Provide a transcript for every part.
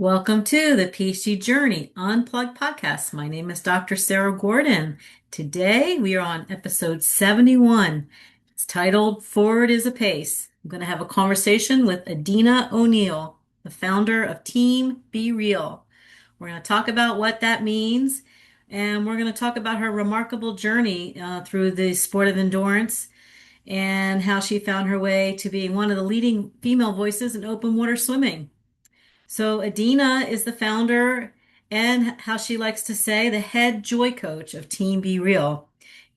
Welcome to the PhD Journey Unplugged podcast. My name is Dr. Sarah Gordon. Today we are on episode 71. It's titled Forward is a Pace. I'm going to have a conversation with Adina O'Neill, the founder of Team Be Real. We're going to talk about what that means, and we're going to talk about her remarkable journey through the sport of endurance and how she found her way to being one of the leading female voices in open water swimming. So Adina is the founder and, how she likes to say, the head joy coach of Team Be Real,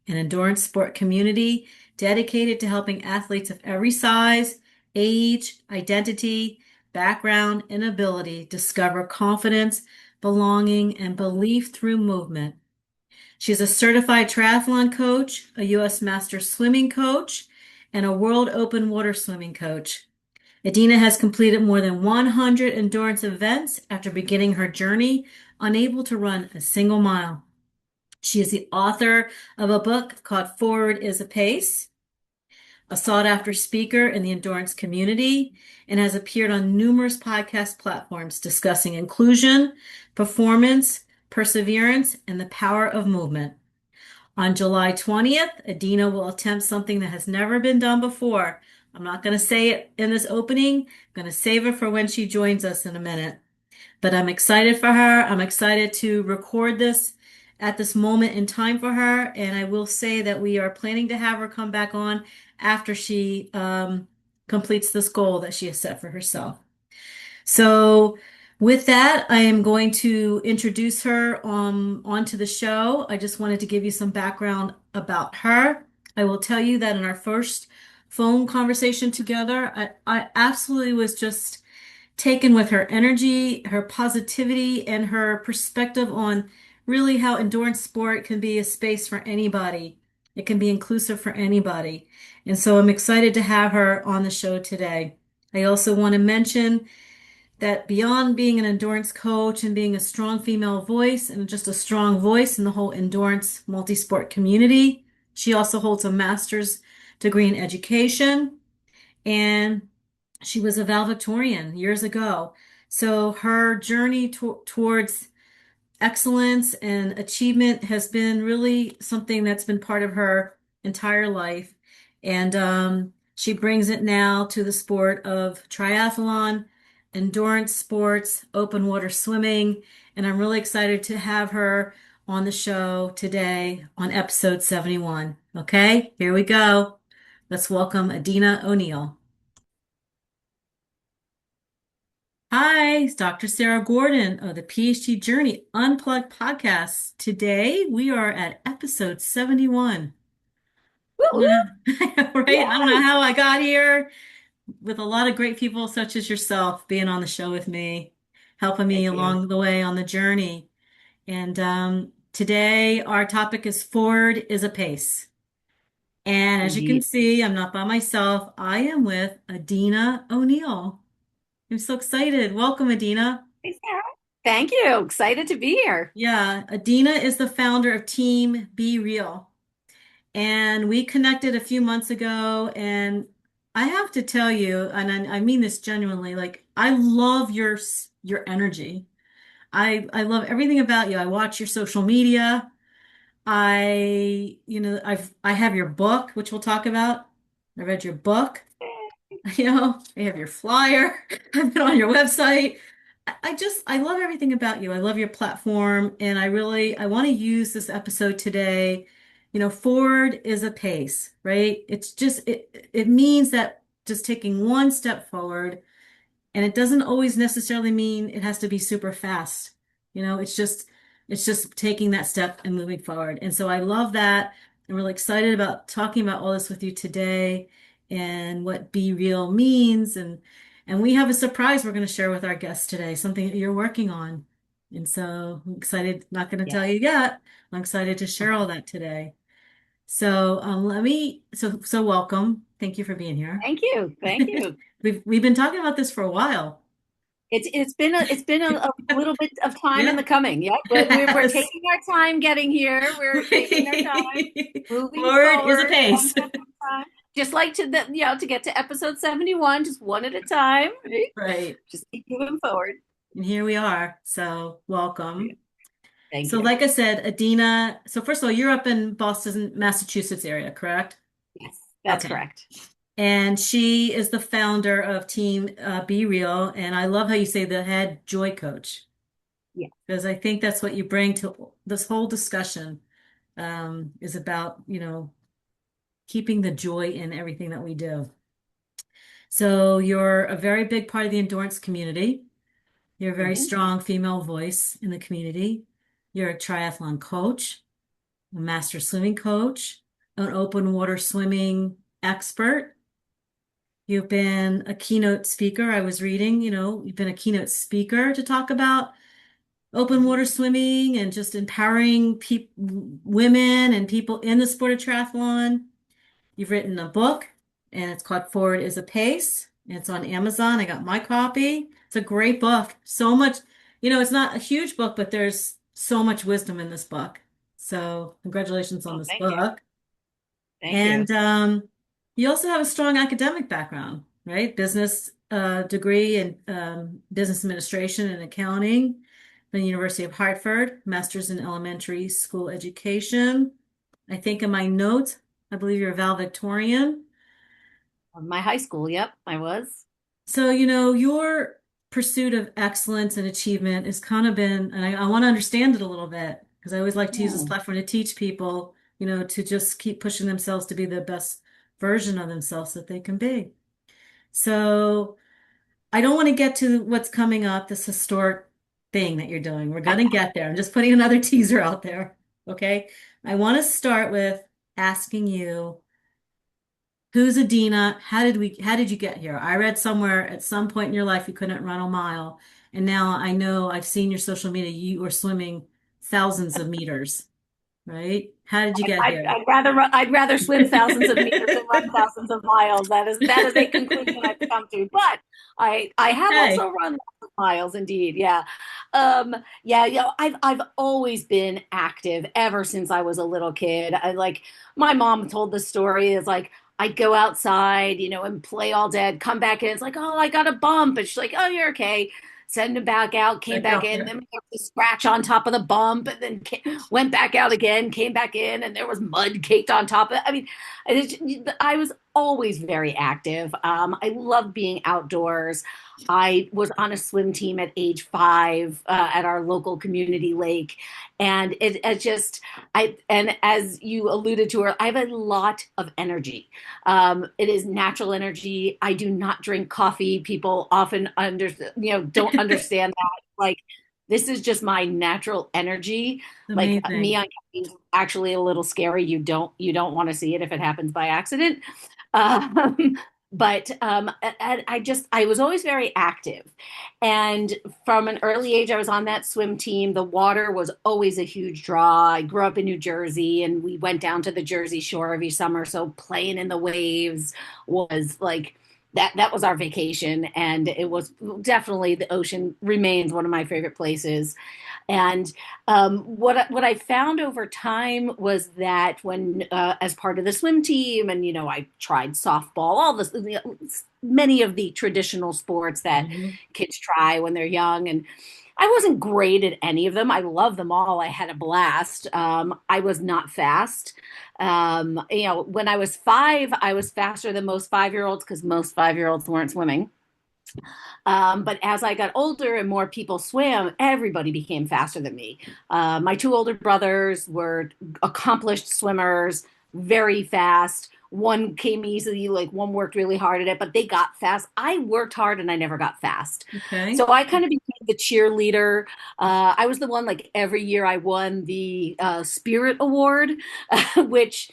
an endurance sport community dedicated to helping athletes of every size, age, identity, background, and ability discover confidence, belonging, and belief through movement. She's a certified triathlon coach, a U.S. Master Swimming coach, and a World Open Water Swimming coach. Adina has completed more than 100 endurance events after beginning her journey, unable to run a single mile. She is the author of a book called Forward is a Pace, a sought-after speaker in the endurance community, and has appeared on numerous podcast platforms discussing inclusion, performance, perseverance, and the power of movement. On July 20th, Adina will attempt something that has never been done before. I'm not going to say it in this opening. I'm going to save it for when she joins us in a minute. But I'm excited for her. I'm excited to record this at this moment in time for her. And I will say that we are planning to have her come back on after she completes this goal that she has set for herself. So with that, I am going to introduce her onto the show. I just wanted to give you some background about her. I will tell you that in our first phone conversation together, I absolutely was just taken with her energy, her positivity, and her perspective on really how endurance sport can be a space for anybody. It can be inclusive for anybody. And so I'm excited to have her on the show today. I also want to mention that beyond being an endurance coach and being a strong female voice and just a strong voice in the whole endurance multi-sport community, she also holds a master's degree in education, and she was a valedictorian years ago. So her journey towards excellence and achievement has been really something that's been part of her entire life. And she brings it now to the sport of triathlon, endurance sports, open water swimming. And I'm really excited to have her on the show today on episode 71. Okay, here we go. Let's welcome Adina O'Neill. Hi, it's Dr. Sarah Gordon of the PhD Journey Unplugged podcast. Today we are at episode 71. Woo-hoo! Yeah, right? I don't know Yes. how I got here with a lot of great people such as yourself being on the show with me, helping me Thank you. along the way on the journey. And today our topic is Forward is a Pace. And as you can Indeed. see, I'm not by myself. I am with Adina O'Neill. I'm so excited. Welcome, Adina. Hey, Sarah. Thank you. Excited to be here. Yeah, Adina is the founder of Team Be Real. And we connected a few months ago, and I have to tell you, and I mean this genuinely, like I love your energy. I love everything about you. I watch your social media. I have your book, which we'll talk about. I read your book. I have your flyer. I've been on your website. I love everything about you. I love your platform, and I want to use this episode today. Forward is a pace, right? It means that just taking one step forward, and it doesn't always necessarily mean it has to be super fast. It's just taking that step and moving forward. And so I love that. I'm really excited about talking about all this with you today and what Be Real means. And we have a surprise we're going to share with our guests today, something that you're working on. And so I'm excited, not going to tell Yes. you yet. I'm excited to share all that today. So so welcome. Thank you for being here. Thank you. Thank you. We've been talking about this for a while. It's been a little bit of time in Yeah. the coming. Yeah, but we're Yes. taking our time getting here. We're taking our time, moving Forward is a forward, one pace. step at a time. Just like to get to episode 71, just one at a time. Right? Right. Just keep moving forward. And here we are. So welcome. Thank So you. like I said, Adina, so first of all, you're up in Boston, Massachusetts area, correct? Yes, that's Okay. correct. And she is the founder of Team Be Real. And I love how you say the head joy coach, Yeah. because I think that's what you bring to this whole discussion, is about, keeping the joy in everything that we do. So you're a very big part of the endurance community. You're a very Mhm. strong female voice in the community. You're a triathlon coach, a master swimming coach, an open water swimming expert. You've been a keynote speaker. I was reading, you've been a keynote speaker to talk about open water swimming and just empowering women and people in the sport of triathlon. You've written a book, and it's called Forward is a Pace. It's on Amazon. I got my copy. It's a great book. So much, it's not a huge book, but there's so much wisdom in this book. So congratulations on Oh, this thank you. book. Thank you. And you also have a strong academic background, right? Business degree in business administration and accounting from the University of Hartford, master's in elementary school education. I think in my notes, I believe you're a valedictorian. My high school, yep, I was. So, your pursuit of excellence and achievement has kind of been, and I want to understand it a little bit because I always like to use this Hmm. platform to teach people, to just keep pushing themselves to be the best version of themselves that they can be. So, I don't want to get to what's coming up, this historic thing that you're doing. We're going to get there. I'm just putting another teaser out there. Okay. I want to start with asking you, who's Adina? How did you get here? I read somewhere at some point in your life you couldn't run a mile. And now I know I've seen your social media, you were swimming thousands of meters, right? How did you get here? I'd rather swim thousands of meters than run thousands of miles. That is a conclusion I've come to. But I have also Hey, run lots of miles, indeed. Yeah, yeah. I've always been active ever since I was a little kid. I like my mom told the story is like I'd go outside, and play all day. I'd come back in. It's like, oh, I got a bump, and she's like, oh, you're okay. Send him back out. Came back back out in. there. Then we have to scratch on top of the bump, and then went back out again, came back in, and there was mud caked on top of it. I mean, I was always very active. I love being outdoors. I was on a swim team at age 5 at our local community lake, and it just and as you alluded to, I have a lot of energy. It is natural energy. I do not drink coffee. People often don't understand that. Like this is just my natural energy. Like me Amazing. on caffeine is actually a little scary. You don't want to see it if it happens by accident. Um, but I was always very active, and from an early age, I was on that swim team. The water was always a huge draw. I grew up in New Jersey, and we went down to the Jersey Shore every summer. So playing in the waves was like that was our vacation, and it was definitely the ocean remains one of my favorite places. And what I found over time was that when as part of the swim team, and I tried softball, all this, many of the traditional sports that Mhm. kids try when they're young, and I wasn't great at any of them. I love them all. I had a blast. I was not fast. When I was 5, I was faster than most 5-year-olds because most 5-year-olds weren't swimming. But as I got older and more people swam, everybody became faster than me. My 2 older brothers were accomplished swimmers, very fast. One came easily, like one worked really hard at it, but they got fast. I worked hard and I never got fast. Okay. So I kind of became the cheerleader. I was the one, like every year I won the Spirit Award, which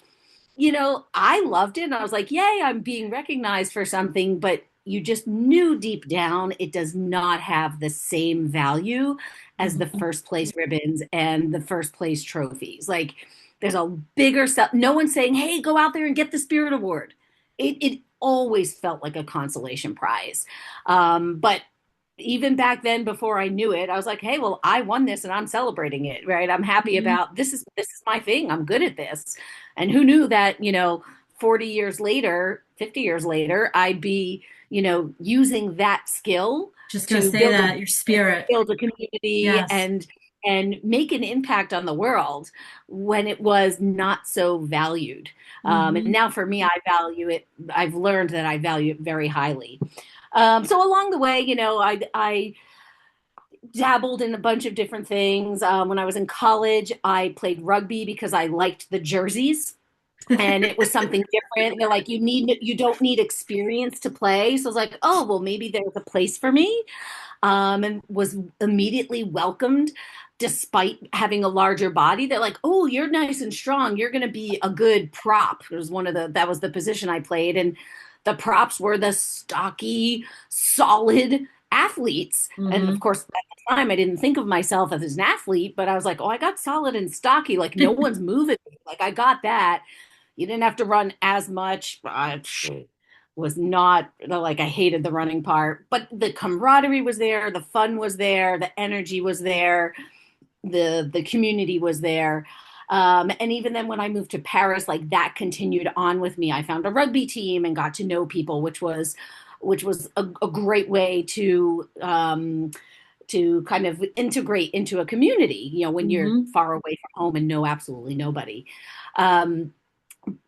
I loved it. And I was like, yay, I'm being recognized for something. But you just knew deep down it does not have the same value as the Mhm. first place ribbons and the first place trophies. Like, there's a bigger stuff. No one's saying, hey, go out there and get the Spirit Award. It always felt like a consolation prize. But even back then, before I knew it, I was like, hey, well, I won this and I'm celebrating it, right? I'm happy Mhm. about this is my thing. I'm good at this. And who knew that, 40 years later, 50 years later, I'd be, using that skill Just gonna to say build that your spirit. a community Yes. and make an impact on the world when it was not so valued. And Hmm. now for me, I value it. I've learned that I value it very highly. So along the way, I dabbled in a bunch of different things. When I was in college, I played rugby because I liked the jerseys. And it was something different. They're like, you don't need experience to play. So I was like, oh, well, maybe there's a place for me. And was immediately welcomed despite having a larger body. They're like, oh, you're nice and strong. You're going to be a good prop. It was that was the position I played. And the props were the stocky, solid athletes. And of Hmm. course, at the time, I didn't think of myself as an athlete, but I was like, oh, I got solid and stocky. Like no one's moving me. Like I got that. You didn't have to run as much. I was not like I hated the running part, but the camaraderie was there, the fun was there, the energy was there, the community was there. And even then, when I moved to Paris, like that continued on with me. I found a rugby team and got to know people, which was a great way to kind of integrate into a community. When you're Hmm. far away from home and know absolutely nobody. Um,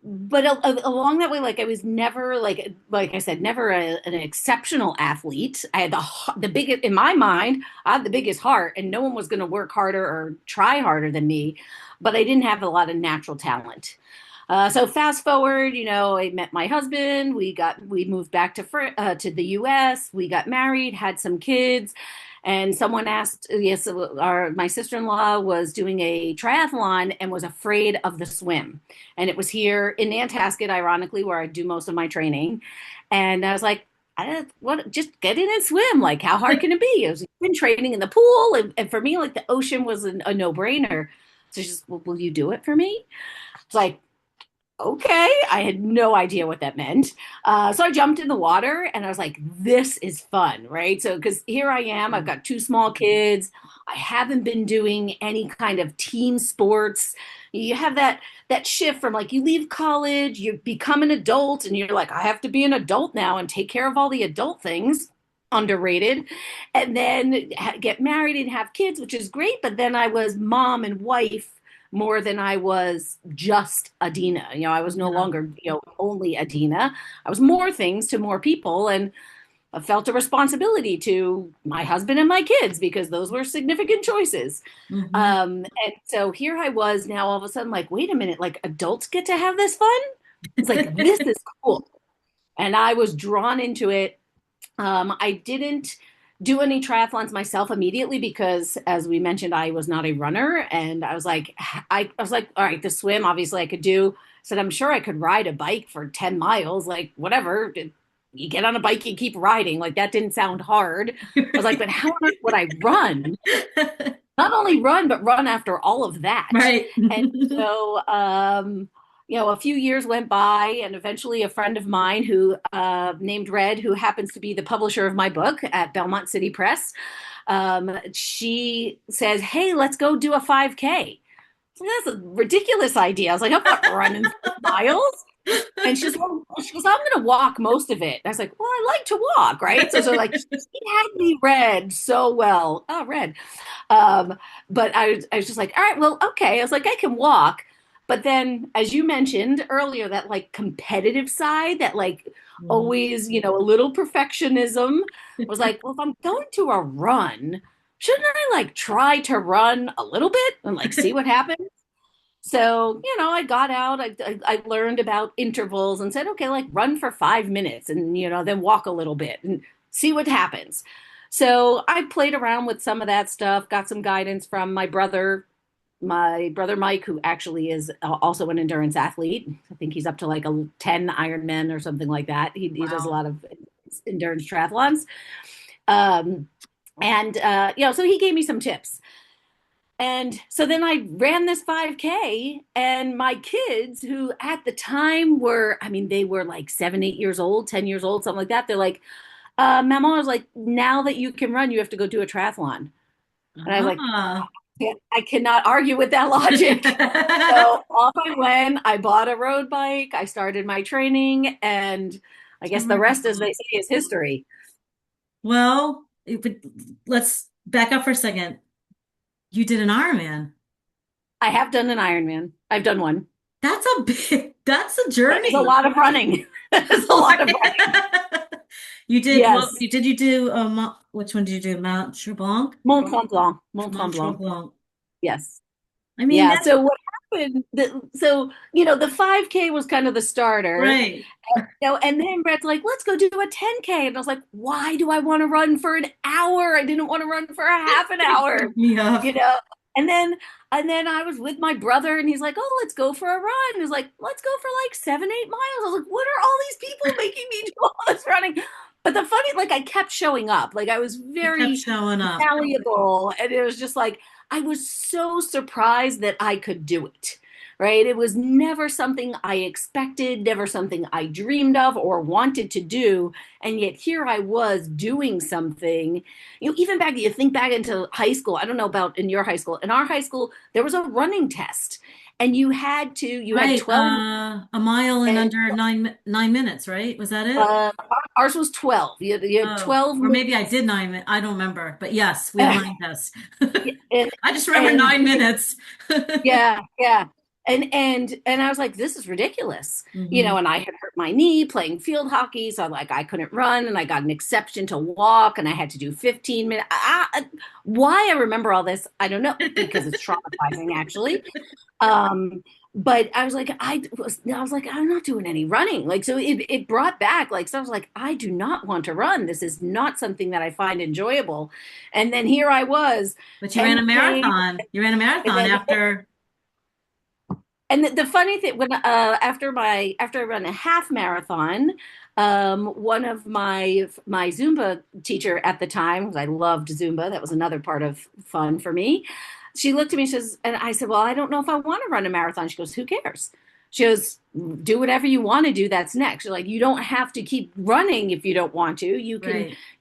but along that way, like I was never like I said, never an exceptional athlete. I had the biggest in my mind. I had the biggest heart, and no one was going to work harder or try harder than me. But I didn't have a lot of natural talent. So fast forward, I met my husband. We moved back to the U.S. We got married, had some kids, and someone asked. Yes, my sister-in-law was doing a triathlon and was afraid of the swim, and it was here in Nantasket, ironically, where I do most of my training. And I was like, what? Just get in and swim. Like, how hard can it be? I was been training in the pool, and for me, like the ocean was a no-brainer. So she's, well, will you do it for me? It's like, okay. I had no idea what that meant. So I jumped in the water and I was like, this is fun, right? So, because here I am, I've got two small kids. I haven't been doing any kind of team sports. You have that shift from like you leave college, you become an adult, and you're like, I have to be an adult now and take care of all the adult things. Underrated. And then get married and have kids, which is great. But then I was mom and wife more than I was just Adina. I was no Yeah. longer, only Adina. I was more things to more people, and I felt a responsibility to my husband and my kids because those were significant choices. Hmm. And so here I was now all of a sudden like, wait a minute, like adults get to have this fun? It's like, this is cool. And I was drawn into it. I didn't do any triathlons myself immediately because, as we mentioned, I was not a runner, and I was like, all right, the swim obviously I could do. I said I'm sure I could ride a bike for 10 miles, like whatever. You get on a bike, you keep riding. Like that didn't sound hard. I was like, but how on earth would I run? Not only run, but run after all of that. Right. And so, a few years went by, and eventually a friend of mine who named Red, who happens to be the publisher of my book at Belmont City Press, she says, "Hey, let's go do a 5K." So that's a ridiculous idea. I was like, "I'm not running 5 miles." And she goes, I'm going to walk most of it. And I was like, well, I like to walk, right? So like, she had me read so well. Oh, read. Um, but I was just like, all right, well, okay. I was like, I can walk. But then, as you mentioned earlier, that like competitive side, that like Mhm. always, a little perfectionism was like, well, if I'm going to a run, shouldn't I like try to run a little bit and like see what happens? So, I got out, I learned about intervals and said, okay, like run for 5 minutes and, then walk a little bit and see what happens. So I played around with some of that stuff, got some guidance from my brother Mike, who actually is also an endurance athlete. I think he's up to like a 10 Ironman or something like that. He does a Wow. lot of endurance triathlons. Um, and so he gave me some tips. And so then I ran this 5K, and my kids, who at the time were, I mean, they were like 7, 8 years old, 10 years old, something like that. They're like, Mama was like, now that you can run, you have to go do a triathlon. And I was like, Ah. I cannot argue with that logic. So off I went. I bought a road bike. I started my training, and I guess the rest, as Terrific. they say, is history. Well, but let's back up for a second. You did an Ironman. I have done an Ironman. I've done one. That's a That is a journey. lot of running. That is a lot of running. You did what? Yes. Did you do which one did you do? Mount Tremblant? Mont Tremblant. Mont Mount Tremblant. Tremblant. Yes. I mean, Yeah. that's So what happened? The 5K was kind of the starter. right. And then Brett's like, let's go do a 10K. And I was like, why do I want to run for an hour? I didn't want to run for a half an hour, Took me you off. know? And then I was with my brother and he's like, oh, let's go for a run. He was like, let's go for like 7, 8 miles. I was like, what are all these people making me do all this running? But the funny, like I kept showing up. Like I was You kept very showing up. malleable. And it was just like, I was so surprised that I could do it, right? It was never something I expected, never something I dreamed of or wanted to do. And yet here I was doing something. Even back, you think back into high school. I don't know about in your high school. In our high school, there was a running test and you had Right. 12 A mile in and under 9 minutes, right? Was that it? uh, ours was 12. You had Oh, 12 or maybe I minutes. did 9 minutes. I don't remember. But yes, we had nine tests. and, I just remember and 9 minutes. Yeah, yeah. And I was like, this is ridiculous. Hmm. And I had hurt my knee playing field hockey, so like I couldn't run and I got an exception to walk and I had to do 15 minutes. Why I remember all this, I don't know, because it's traumatizing actually. Um, but I was like, I'm not doing any running. Like, so it brought back, like, so I was like, I do not want to run. This is not something that I find enjoyable. And then here I was, But you ran a 10K, marathon. You ran a and marathon then after. the funny thing when after I run a half marathon, one of my Zumba teacher at the time, 'cause I loved Zumba, that was another part of fun for me. She looked at me, she says, and I said, "Well, I don't know if I want to run a marathon." She goes, "Who cares?" She goes, "Do whatever you want to do. That's next." She's like, "You don't have to keep running if you don't want to. You can,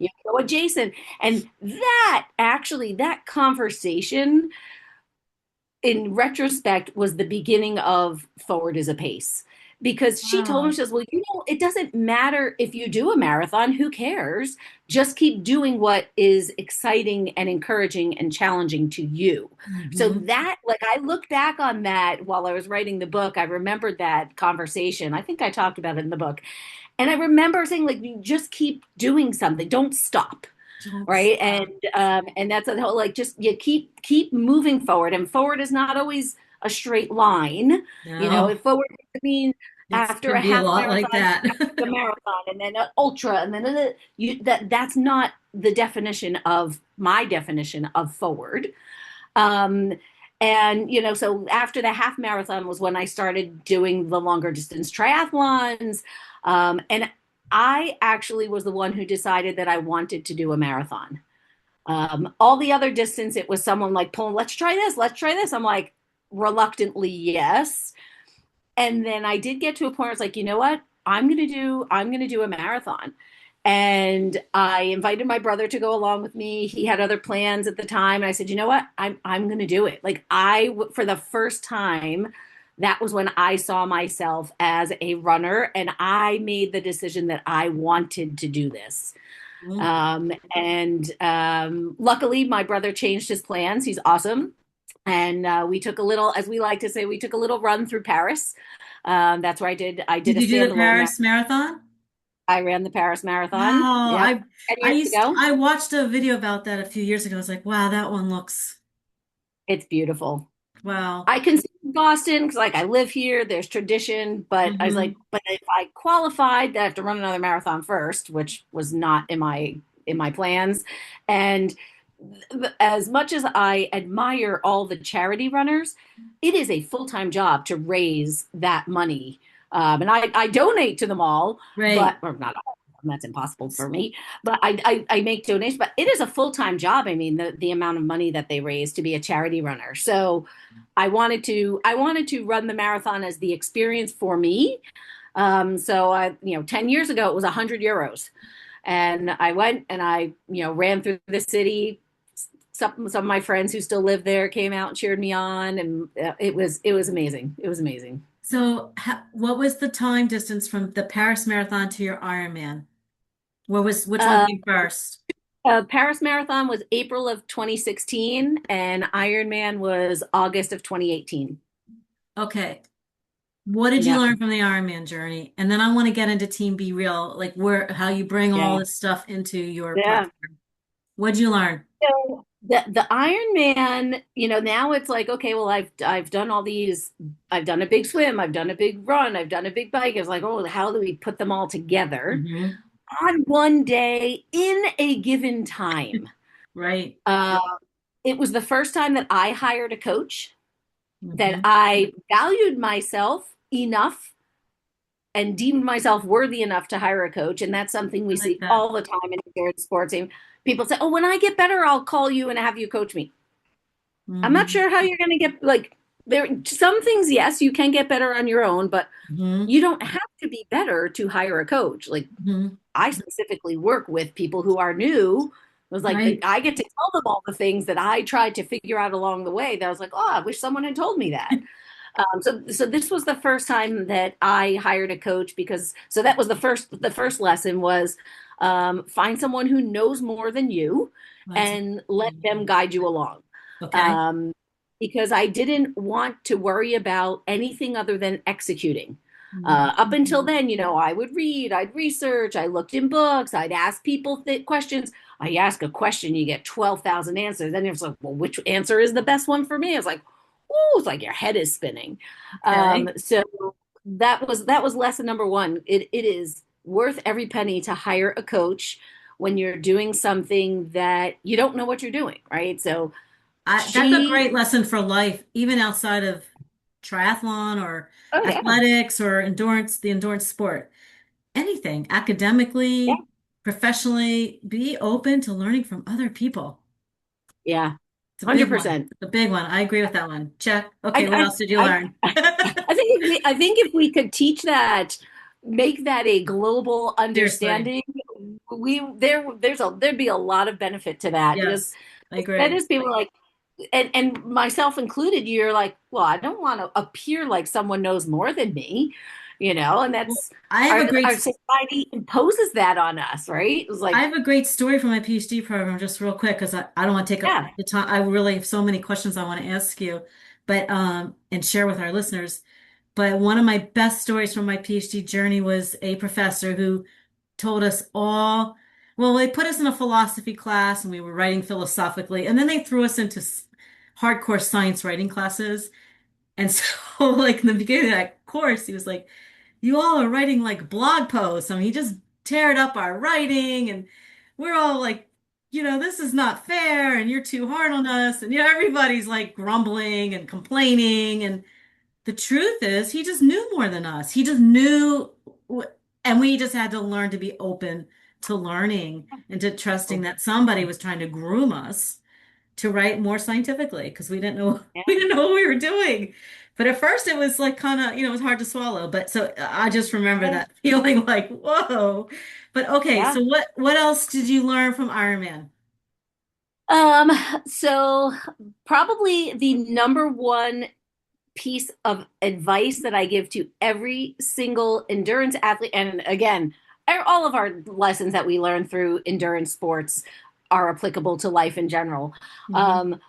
Right. go adjacent." And that conversation in retrospect was the beginning of Forward is a Pace, because she told me, Wow. she says, well, it doesn't matter if you do a marathon, who cares? Just keep doing what is exciting and encouraging and challenging to you. So Hmm. that, like, I look back on that while I was writing the book. I remembered that conversation. I think I talked about it in the book. And I remember saying, like, you just keep doing something, don't stop, Don't right? stop. And that's a whole, like, just you keep moving forward, and forward is not always a straight line. No, If forward could mean it after could a be a half lot like marathon, that. a marathon, and then an ultra, and then that's not the definition of my definition of forward. um and so after the half marathon was when I started doing the longer distance triathlons. And I actually was the one who decided that I wanted to do a marathon. All the other distance, it was someone like pulling, let's try this, let's try this. I'm like, reluctantly, yes. And then I did get to a point where it's like, you know what? I'm gonna do a marathon. And I invited my brother to go along with me. He had other plans at the time. And I said, you know what? I'm gonna do it. Like for the first time, that was when I saw myself as a runner, and I made the decision that I wanted to do this. And luckily, my brother changed his plans. He's awesome. And we took a little, as we like to say, we took a little run through Paris. That's where I did Did a you do the standalone marathon. Paris Marathon? I ran the Paris Marathon. Wow, Yep, 10 years ago. I watched a video about that a few years ago. I was like, wow, that one looks It's beautiful. wow. I consider Boston because, like, I live here. There's tradition, but I was like, Hmm. but if I qualified, then I have to run another marathon first, which was not in my plans. And as much as I admire all the charity runners, it is a full-time job to raise that money. And I donate to them all, but Right. or not all. That's impossible for me. But I make donations. But it is a full-time job. I mean, the amount of money that they raise to be a charity runner. So I wanted to run the marathon as the experience for me. So 10 years ago it was 100 euros, and I went and I ran through the city. Some of my friends who still live there came out and cheered me on, and it was amazing. It was amazing. So, what was the time distance from the Paris Marathon to your Ironman? Which one Uh, came first? Paris Marathon was April of 2016, and Ironman was August of 2018. Okay. What did you Yeah. learn from the Ironman journey? And then I want to get into Team Be Real, like how you bring all Yeah. this stuff into your Yeah. platform. What'd you learn? So the Iron Man, now it's like, okay, well, I've done all these. I've done a big swim, I've done a big run, I've done a big bike. It's like, oh, how do we put them all together Hmm. on one day in a given time? Right. Uh, it was the first time that I hired a coach, that Hmm. I valued myself enough and deemed myself worthy enough to hire a coach. And that's something we I like see that. all the time in endurance sports. And people say, oh, when I get better, I'll call you and have you coach me. I'm not Hmm. sure how you're going to get, like, there some things, yes, you can get better on your own, but Hmm. you don't have to be better to hire a coach. Like, Hmm. I specifically work with people who are new. It was like Right. I get to tell them all the things that I tried to figure out along the way that I was like, oh, I wish someone had told me that. So this was the first time that I hired a coach, because so that was the first lesson was, find someone who knows more than you Mindset. and let them guide you along. Okay. Um, because I didn't want to worry about anything other than executing. Up Mhm. until then, I would read, I'd research, I looked in books, I'd ask people questions. I ask a question, you get 12,000 answers. Then it's like, well, which answer is the best one for me? It's like, oh, it's like your head is spinning. Okay. So that was lesson number one. It is worth every penny to hire a coach when you're doing something that you don't know what you're doing, right? So That's a she, great lesson for life, even outside of triathlon or oh yeah, athletics or endurance, the endurance sport. Anything, yeah, academically, professionally, be open to learning from other people. yeah, It's a big one. 100%. A big one. I agree with that one. Check. Okay, what I, else did you I, learn? I, I think if we could teach that, make that a global Seriously. understanding, there'd be a lot of benefit to that, because Yes, I that agree. is, people are like, and myself included, you're like, well, I don't want to appear like someone knows more than me, and Well, that's I have our a great our society imposes that on us, right? It was I like, have a great story from my PhD program, just real quick, because I don't want to take up yeah, the time. I really have so many questions I want to ask you, but and share with our listeners. But one of my best stories from my PhD journey was a professor who told us all, well, they put us in a philosophy class and we were writing philosophically, and then they threw us into hardcore science writing classes. And so, like in the beginning of that course, he was like, you all are writing like blog posts. I mean, he just teared up our writing, and we're all like, this is not fair, and you're too hard on us. And, everybody's like grumbling and complaining. And the truth is, he just knew more than us. He just knew, and we just had to learn to be open to learning and to trusting that somebody was trying to groom us to write more scientifically because we didn't know yeah, we didn't know what we were doing. But at first it was like kind of, it was hard to swallow. But so I just remember yeah, that feeling like, whoa. But okay, yeah. so what else did you learn from Ironman? Um, so probably the number one piece of advice that I give to every single endurance athlete, and again, all of our lessons that we learn through endurance sports are applicable to life in general. Hmm. Um,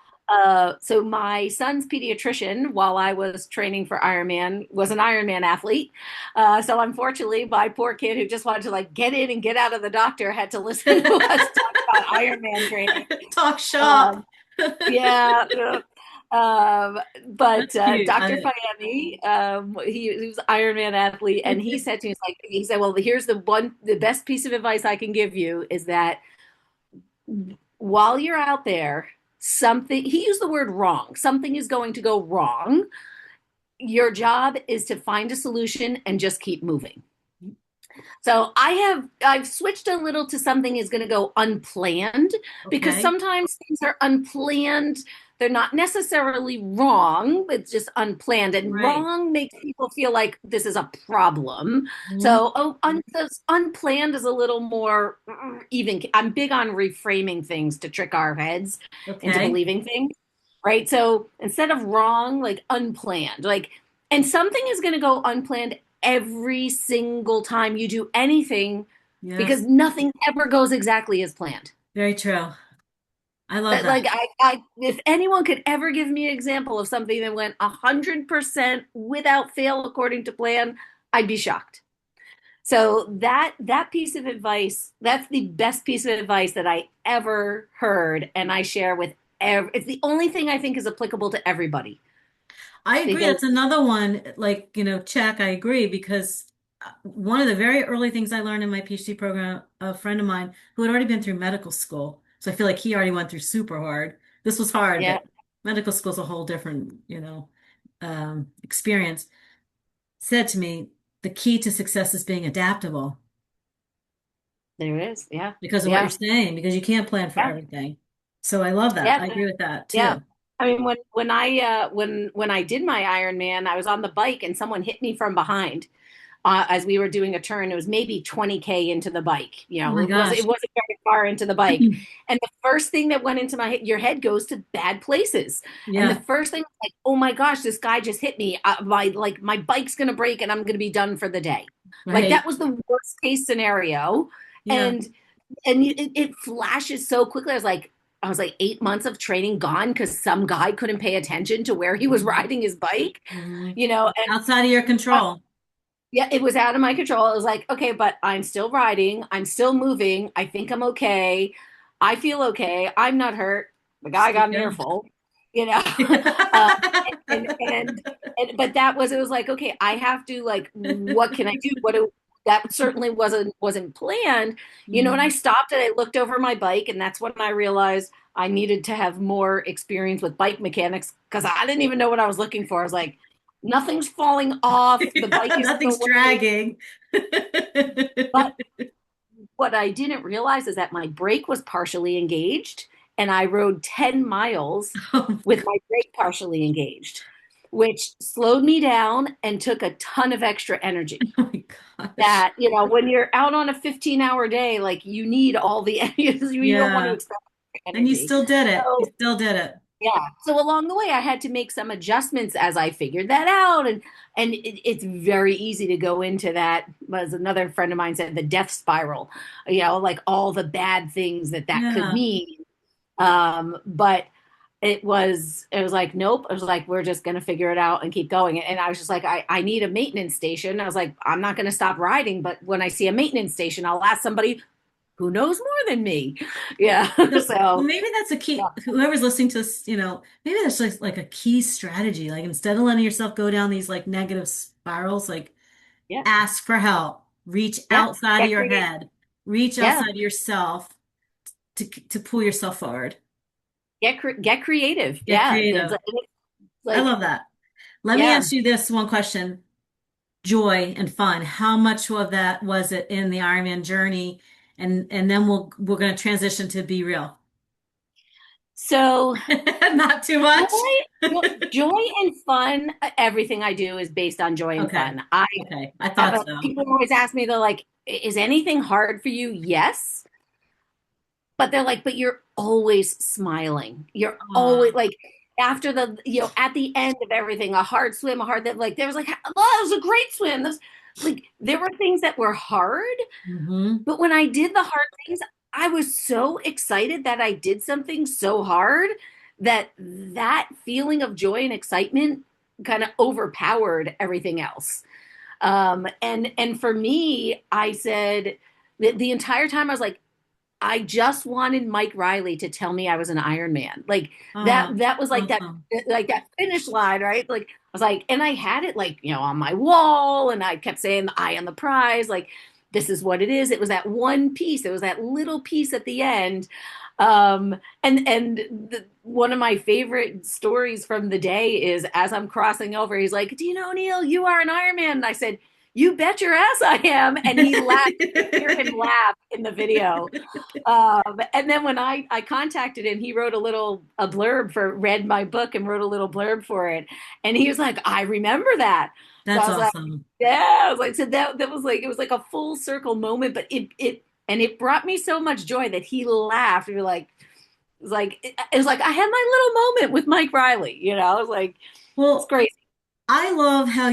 so my son's pediatrician, while I was training for Ironman, was an Ironman athlete. So unfortunately, my poor kid who just wanted to like get in and get out of the doctor had to listen to us talk about Ironman training. Talk shop. Um, yeah. But That's cute. Dr. Fayemi, he was an Ironman athlete, and he said to me, he said, well, here's the best piece of advice I can give you is that while you're out there, he used the word wrong, something is going to go wrong. Your job is to find a solution and just keep moving. So I've switched a little to something is going to go unplanned, because Okay. sometimes things are unplanned. They're not necessarily wrong, it's just unplanned. And Right. wrong makes people feel like this is a problem. Mhm. So, unplanned is a little more even. I'm big on reframing things to trick our heads into Okay. believing things, right? So instead of wrong, like unplanned, like, and something is going to go unplanned every single time you do anything, because Yes. nothing ever goes exactly as planned. Very true. I love But that. like if anyone could ever give me an example of something that went 100% without fail according to plan, I'd be shocked. So that piece of advice, that's the best piece of advice that I ever heard, and I share with it's the only thing I think is applicable to everybody I agree. because That's another one, like, check. I agree because one of the very early things I learned in my PhD program, a friend of mine who had already been through medical school, so I feel like he already went through super hard. This was hard, yeah, but medical school's a whole different, experience. Said to me, the key to success is being adaptable there it is. Yeah. because of what you're Yeah. saying, because you can't plan for Yeah. everything. So I love that. Yeah. I agree with that Yeah. too. I mean, when I did my Ironman, I was on the bike and someone hit me from behind as we were doing a turn. It was maybe 20K into the bike. You Oh know, my it gosh. wasn't very far into the bike. And the first thing that went into my head, your head goes to bad places. And the Yeah, first thing was like, oh my gosh, this guy just hit me. My bike's gonna break and I'm gonna be done for the day. Like that right. was the worst case scenario. Yeah. And it flashes so quickly. I was like 8 months of training gone because some guy couldn't pay attention to where he was Mhm. riding his bike, Mhm. and Outside of your uh, control. yeah, it was out of my control. It was like, okay, but I'm still riding, I'm still moving, I think I'm okay, I feel okay, I'm not hurt. The Just guy keep got an going. earful, you know. um, but it was like, okay, I have to, like, what can I do? That certainly wasn't planned, and I Mhm. stopped and I looked over my bike, and that's when I realized I needed to have more experience with bike mechanics because I didn't even know what I was looking for. I was like, nothing's falling off, the bike is Nothing's still working. dragging. But what I didn't realize is that my brake was partially engaged, and I rode 10 miles Oh with my brake partially engaged, which slowed me down and took a ton of extra energy. my gosh. That, when you're out on a 15-hour day, like, you need all the you don't want to Yeah. expend And you energy. still did it. You So still did it. yeah. So along the way, I had to make some adjustments as I figured that out, and it's very easy to go into that. As another friend of mine said, the death spiral. Like all the bad things that could Yeah. mean. But it was like, nope. I was like, we're just gonna figure it out and keep going. And I was just like, I need a maintenance station. I was like, I'm not gonna stop riding, but when I see a maintenance station, I'll ask somebody who knows more than me. Yeah. So So maybe that's a key. yeah. Whoever's listening to this, maybe that's like a key strategy. Like instead of letting yourself go down these like negative spirals, like Yeah. ask for help, reach Yeah. outside of Get your creative. head, reach Yeah. outside of yourself to pull yourself forward. Get creative. Get Yeah. creative. It's I like, love that. Let me yeah. ask you this one question. Joy and fun. How much of that was it in the Ironman journey? And then we're going to transition to be real. So Not too much. joy and fun, everything I do is based on joy and Okay. fun. I Okay. I have thought so. people always ask me, they're like, is anything hard for you? Yes. But they're like, but you're always smiling. You're always Aw. like, after at the end of everything, a hard swim, a hard that, like, there was like, oh, it was a great swim. Like, there were things that were hard, Hmm. but when I did the hard things, I was so excited that I did something so hard that feeling of joy and excitement kind of overpowered everything else. And for me, I said the entire time I was like, I just wanted Mike Riley to tell me I was an Ironman. Like Oh, that was awesome. like that finish line, right? Like I was like, and I had it, like, on my wall, and I kept saying the eye on the prize, like, this is what it is. It was that one piece. It was that little piece at the end. One of my favorite stories from the day is, as I'm crossing over, he's like, Adina O'Neill, you are an Ironman. And I said, you bet your ass I am. And he laughed. Hear him laugh in the video. And then when I contacted him, he wrote a blurb read my book and wrote a little blurb for it. And he was like, I remember that. So That's I was like, awesome. yeah, I was like, so that was like, it was like a full circle moment, but it brought me so much joy that he laughed. We were like, it was like I had my little moment with Mike Riley, I was like, it's Well, crazy. I love how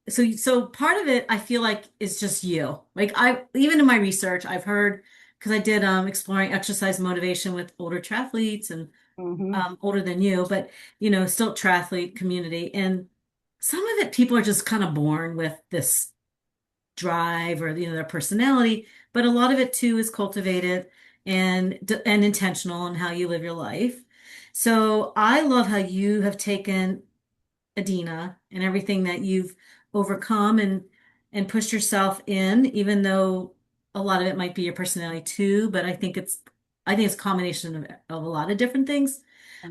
so part of it I feel like is just you. Like I even in my research, I've heard because I did exploring exercise motivation with older triathletes and Hmm. older than you, but still triathlete community. And some of it, people are just kind of born with this drive or their personality, but a lot of it too is cultivated and intentional in how you live your life. So I love how you have taken Adina and everything that you've overcome and pushed yourself in, even though a lot of it might be your personality too, but I think it's a combination of a lot of different things.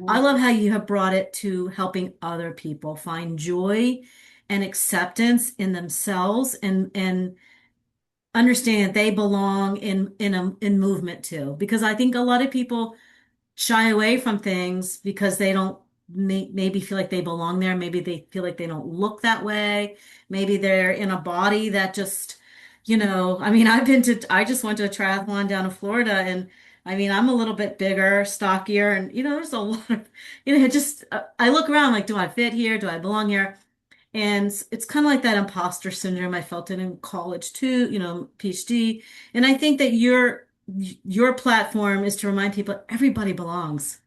I love how you have brought it to helping other people find joy and acceptance in themselves and understand that they belong in movement too. Because I think a lot of people shy away from things because they don't maybe feel like they belong there. Maybe they feel like they don't look that way. Maybe they're in a body that just, I mean, I just went to a triathlon down in Florida and I mean, I'm a little bit bigger, stockier, and there's a lot of, it just, I look around like, do I fit here? Do I belong here? And it's kind of like that imposter syndrome. I felt it in college too, PhD. And I think that your platform is to remind people everybody belongs.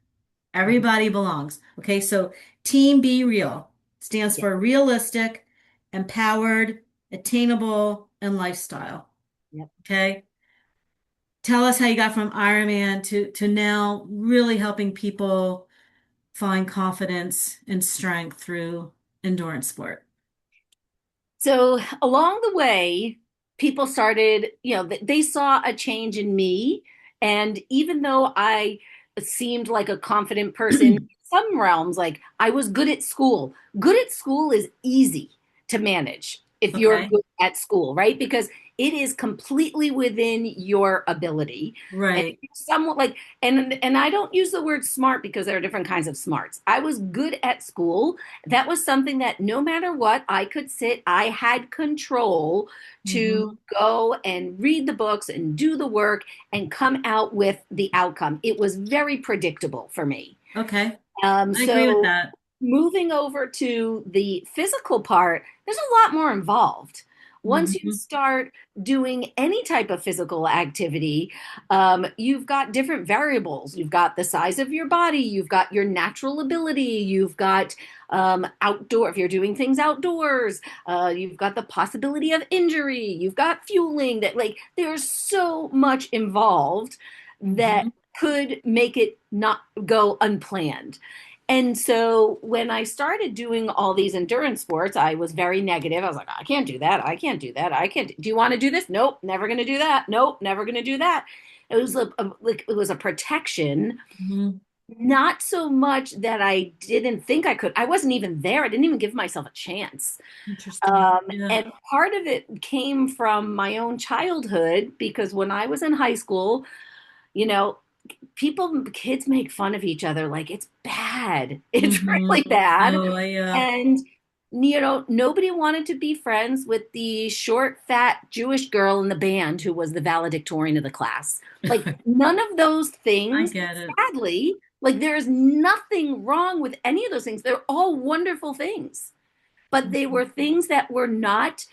Everybody belongs. Okay, so Team Be Real stands Yeah. for realistic, empowered, attainable, and lifestyle. Yep. Okay. Tell us how you got from Ironman to now really helping people find confidence and strength through endurance sport. So along the way, people started, they saw a change in me. And even though I seemed like a confident person, in some realms, like I was good at school is easy to manage if you're Okay. good at school, right? Because it is completely within your ability. And Right. somewhat like, and I don't use the word smart because there are different kinds of smarts. I was good at school. That was something that no matter what, I could sit, I had control to Hmm. go and read the books and do the work and come out with the outcome. It was very predictable for me. Okay. I agree with So that. moving over to the physical part, there's a lot more involved. Once you Hmm. start doing any type of physical activity, you've got different variables. You've got the size of your body, you've got your natural ability, you've got outdoor, if you're doing things outdoors, you've got the possibility of injury, you've got fueling that, like, there's so much involved that Hmm. could make it not go unplanned. And so when I started doing all these endurance sports, I was very negative. I was like, I can't do that. I can't do that. I can't. Do you want to do this? Nope, never going to do that. Nope, never going to do that. It was like it was a protection, Hmm. not so much that I didn't think I could. I wasn't even there. I didn't even give myself a chance. Interesting. Yeah. And part of it came from my own childhood because when I was in high school, you know, kids make fun of each other like it's bad. It's Hmm. really bad. Oh, And nobody wanted to be friends with the short, fat Jewish girl in the band who was the valedictorian of the class. Like none of those I things, get it. sadly, like there is nothing wrong with any of those things. They're all wonderful things. But they were things that were not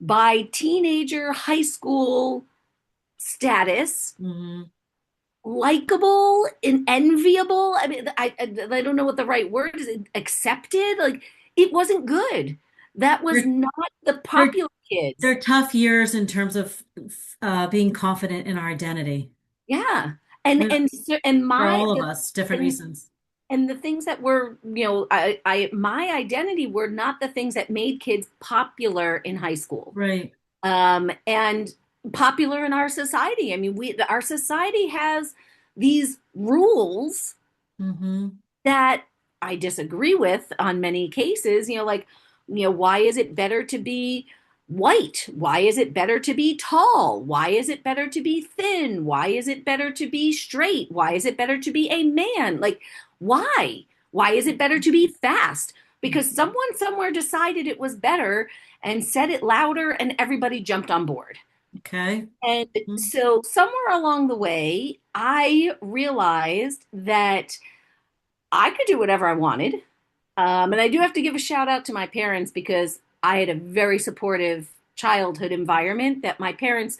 by teenager, high school status Hmm. likable and enviable. I mean, I don't know what the right word is. Accepted, like it wasn't good. That was They're not the they're popular kids. they're tough years in terms of being confident in our identity. Yeah, They're and for all of us, different and reasons. and the things that were, I my identity were not the things that made kids popular in high school. Right. And popular in our society. I mean, our society has these rules Hmm. that I disagree with on many cases. Why is it better to be white? Why is it better to be tall? Why is it better to be thin? Why is it better to be straight? Why is it better to be a man? Like, why? Why is it better to be fast? Because someone somewhere decided it was better and said it louder, and everybody jumped on board. Okay. And Mhm. so, somewhere along the way, I realized that I could do whatever I wanted. And I do have to give a shout out to my parents because I had a very supportive childhood environment that my parents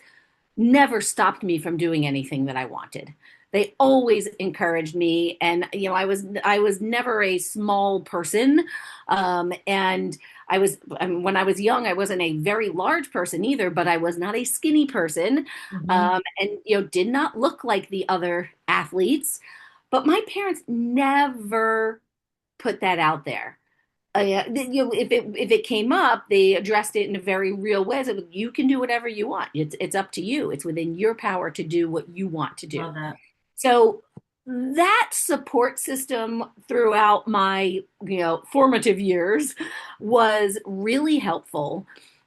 never stopped me from doing anything that I wanted. They always encouraged me, and I was never a small person, and when I was young, I wasn't a very large person either, but I was not a skinny person, Hmm. and did not look like the other athletes. But my parents never put that out there. Yeah, if it came up, they addressed it in a very real way. So you can do whatever you want. It's up to you. It's within your power to do what you want to do. Love that. So that support system throughout my formative years was really helpful.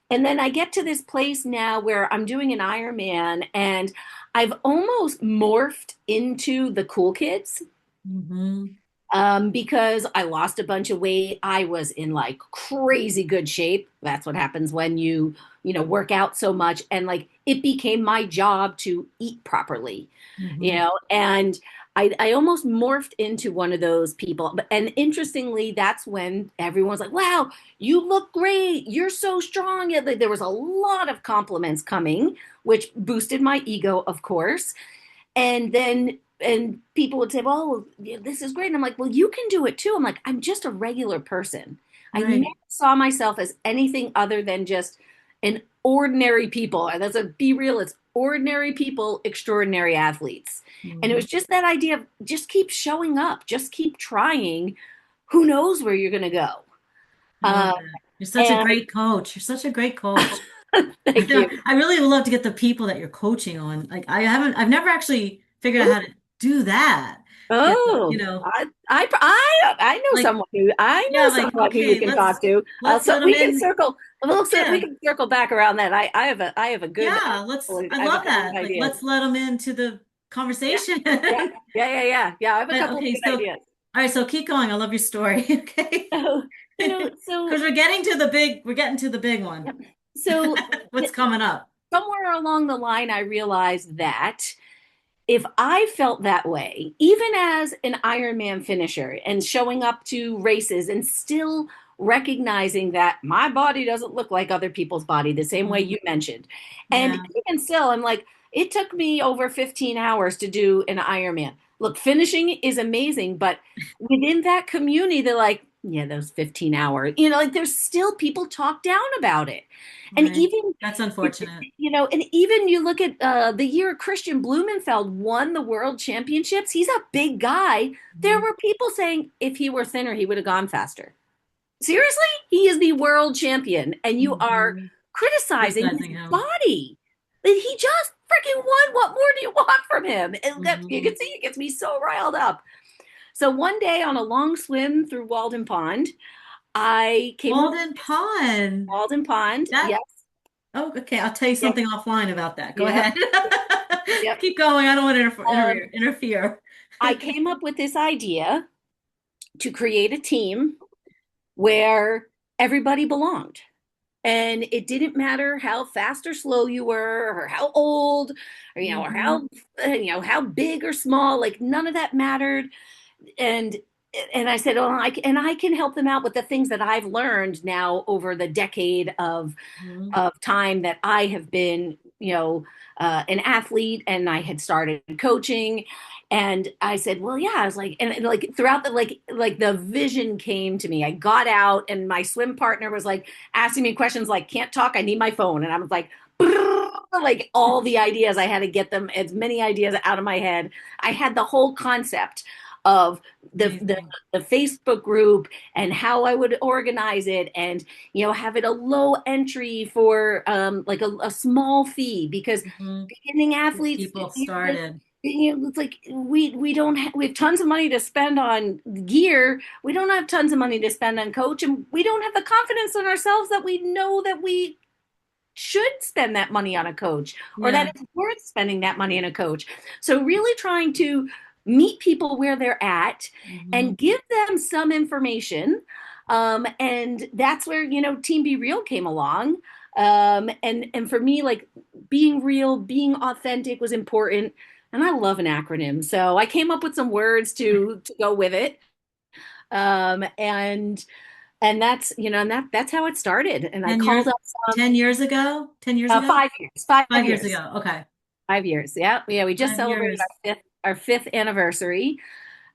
And then I get to this place now where I'm doing an Ironman, and I've almost morphed into the cool kids, Hmm. because I lost a bunch of weight. I was in like crazy good shape. That's what happens when work out so much. And like it became my job to eat properly, Hmm. and I almost morphed into one of those people. And interestingly, that's when everyone's like, wow, you look great. You're so strong. Yeah, there was a lot of compliments coming, which boosted my ego, of course. And people would say, well, yeah, this is great. And I'm like, well, you can do it too. I'm like, I'm just a regular person. I never Right. saw myself as anything other than just an ordinary people. And that's a be real, it's ordinary people, extraordinary athletes. And it Hmm. was just that idea of just keep showing up, just keep trying. Who knows where you're going to go? I love Uh, that. You're such a and great coach. You're such a great coach. I thank feel you. I really would love to get the people that you're coaching on. Like I've never actually figured out how to do that. Get the, Oh, I know like, someone who yeah, like, you okay, can talk to. let's So let them we can in. circle. We Yeah. can circle back around that. I have a good Yeah, I I have a love couple of that. Like, ideas. let's let them into the Yeah, conversation. yeah, yeah. I have a But couple of okay, good so all ideas. right, so keep going. I love your story. Okay. So Because we're getting to the big one. yeah. so What's coming up? somewhere along the line, I realized that if I felt that way, even as an Ironman finisher and showing up to races and still recognizing that my body doesn't look like other people's body the same way Mhm. you mentioned. And Yeah. even still, I'm like, it took me over 15 hours to do an Ironman. Look, finishing is amazing, but within that community, they're like, yeah, those 15 hours, like there's still people talk down about it. And Right. even That's unfortunate. and even you look at the year Christian Blumenfeld won the world championships. He's a big guy. There Mhm. were people saying if he were thinner, he would have gone faster. Seriously? He is the world champion, and you are Mhm. criticizing his Criticizing him. body. Like, he just freaking won. What more do you want from him? And that you Hmm. can see it gets me so riled up. So one day on a long swim through Walden Pond, I came up with Walden Pond. Walden Pond. That, Yes. oh, okay. I'll tell you Yep. something offline about that. Go Yep. ahead. Yep. Keep going. I don't want to Um, interfere. I came up with this idea to create a team where everybody belonged. And it didn't matter how fast or slow you were, or how old, or Hmm. how big or small. Like none of that mattered. And I said, oh, I can help them out with the things that I've learned now over the decade Hmm. of time that I have been, an athlete, and I had started coaching. And I said, well, yeah, I was like, and like throughout the, like the vision came to me. I got out, and my swim partner was like asking me questions like, can't talk, I need my phone. And I was like, like all the ideas, I had to get them, as many ideas out of my head. I had the whole concept of the Amazing. the Facebook group and how I would organize it, and have it a low entry for like a small fee, because Hmm. beginning Get athletes, people started. it's like we don't we have tons of money to spend on gear. We don't have tons of money to spend on coach, and we don't have the confidence in ourselves that we know that we should spend that money on a coach, or that Yeah. it's worth spending that money on a coach. So really trying to meet people where they're at Hmm. and give them some information. And that's where, Team Be Real came along. And for me, like being real, being authentic was important. And I love an acronym. So I came up with some words to go with it. Um, and and that's how it started. And I 10 called years, up 10 years ago? 10 years ago? 5 years, 5 5 years years. ago. Okay. 5 years. Yeah. Yeah. We just 5 celebrated years. our fifth anniversary.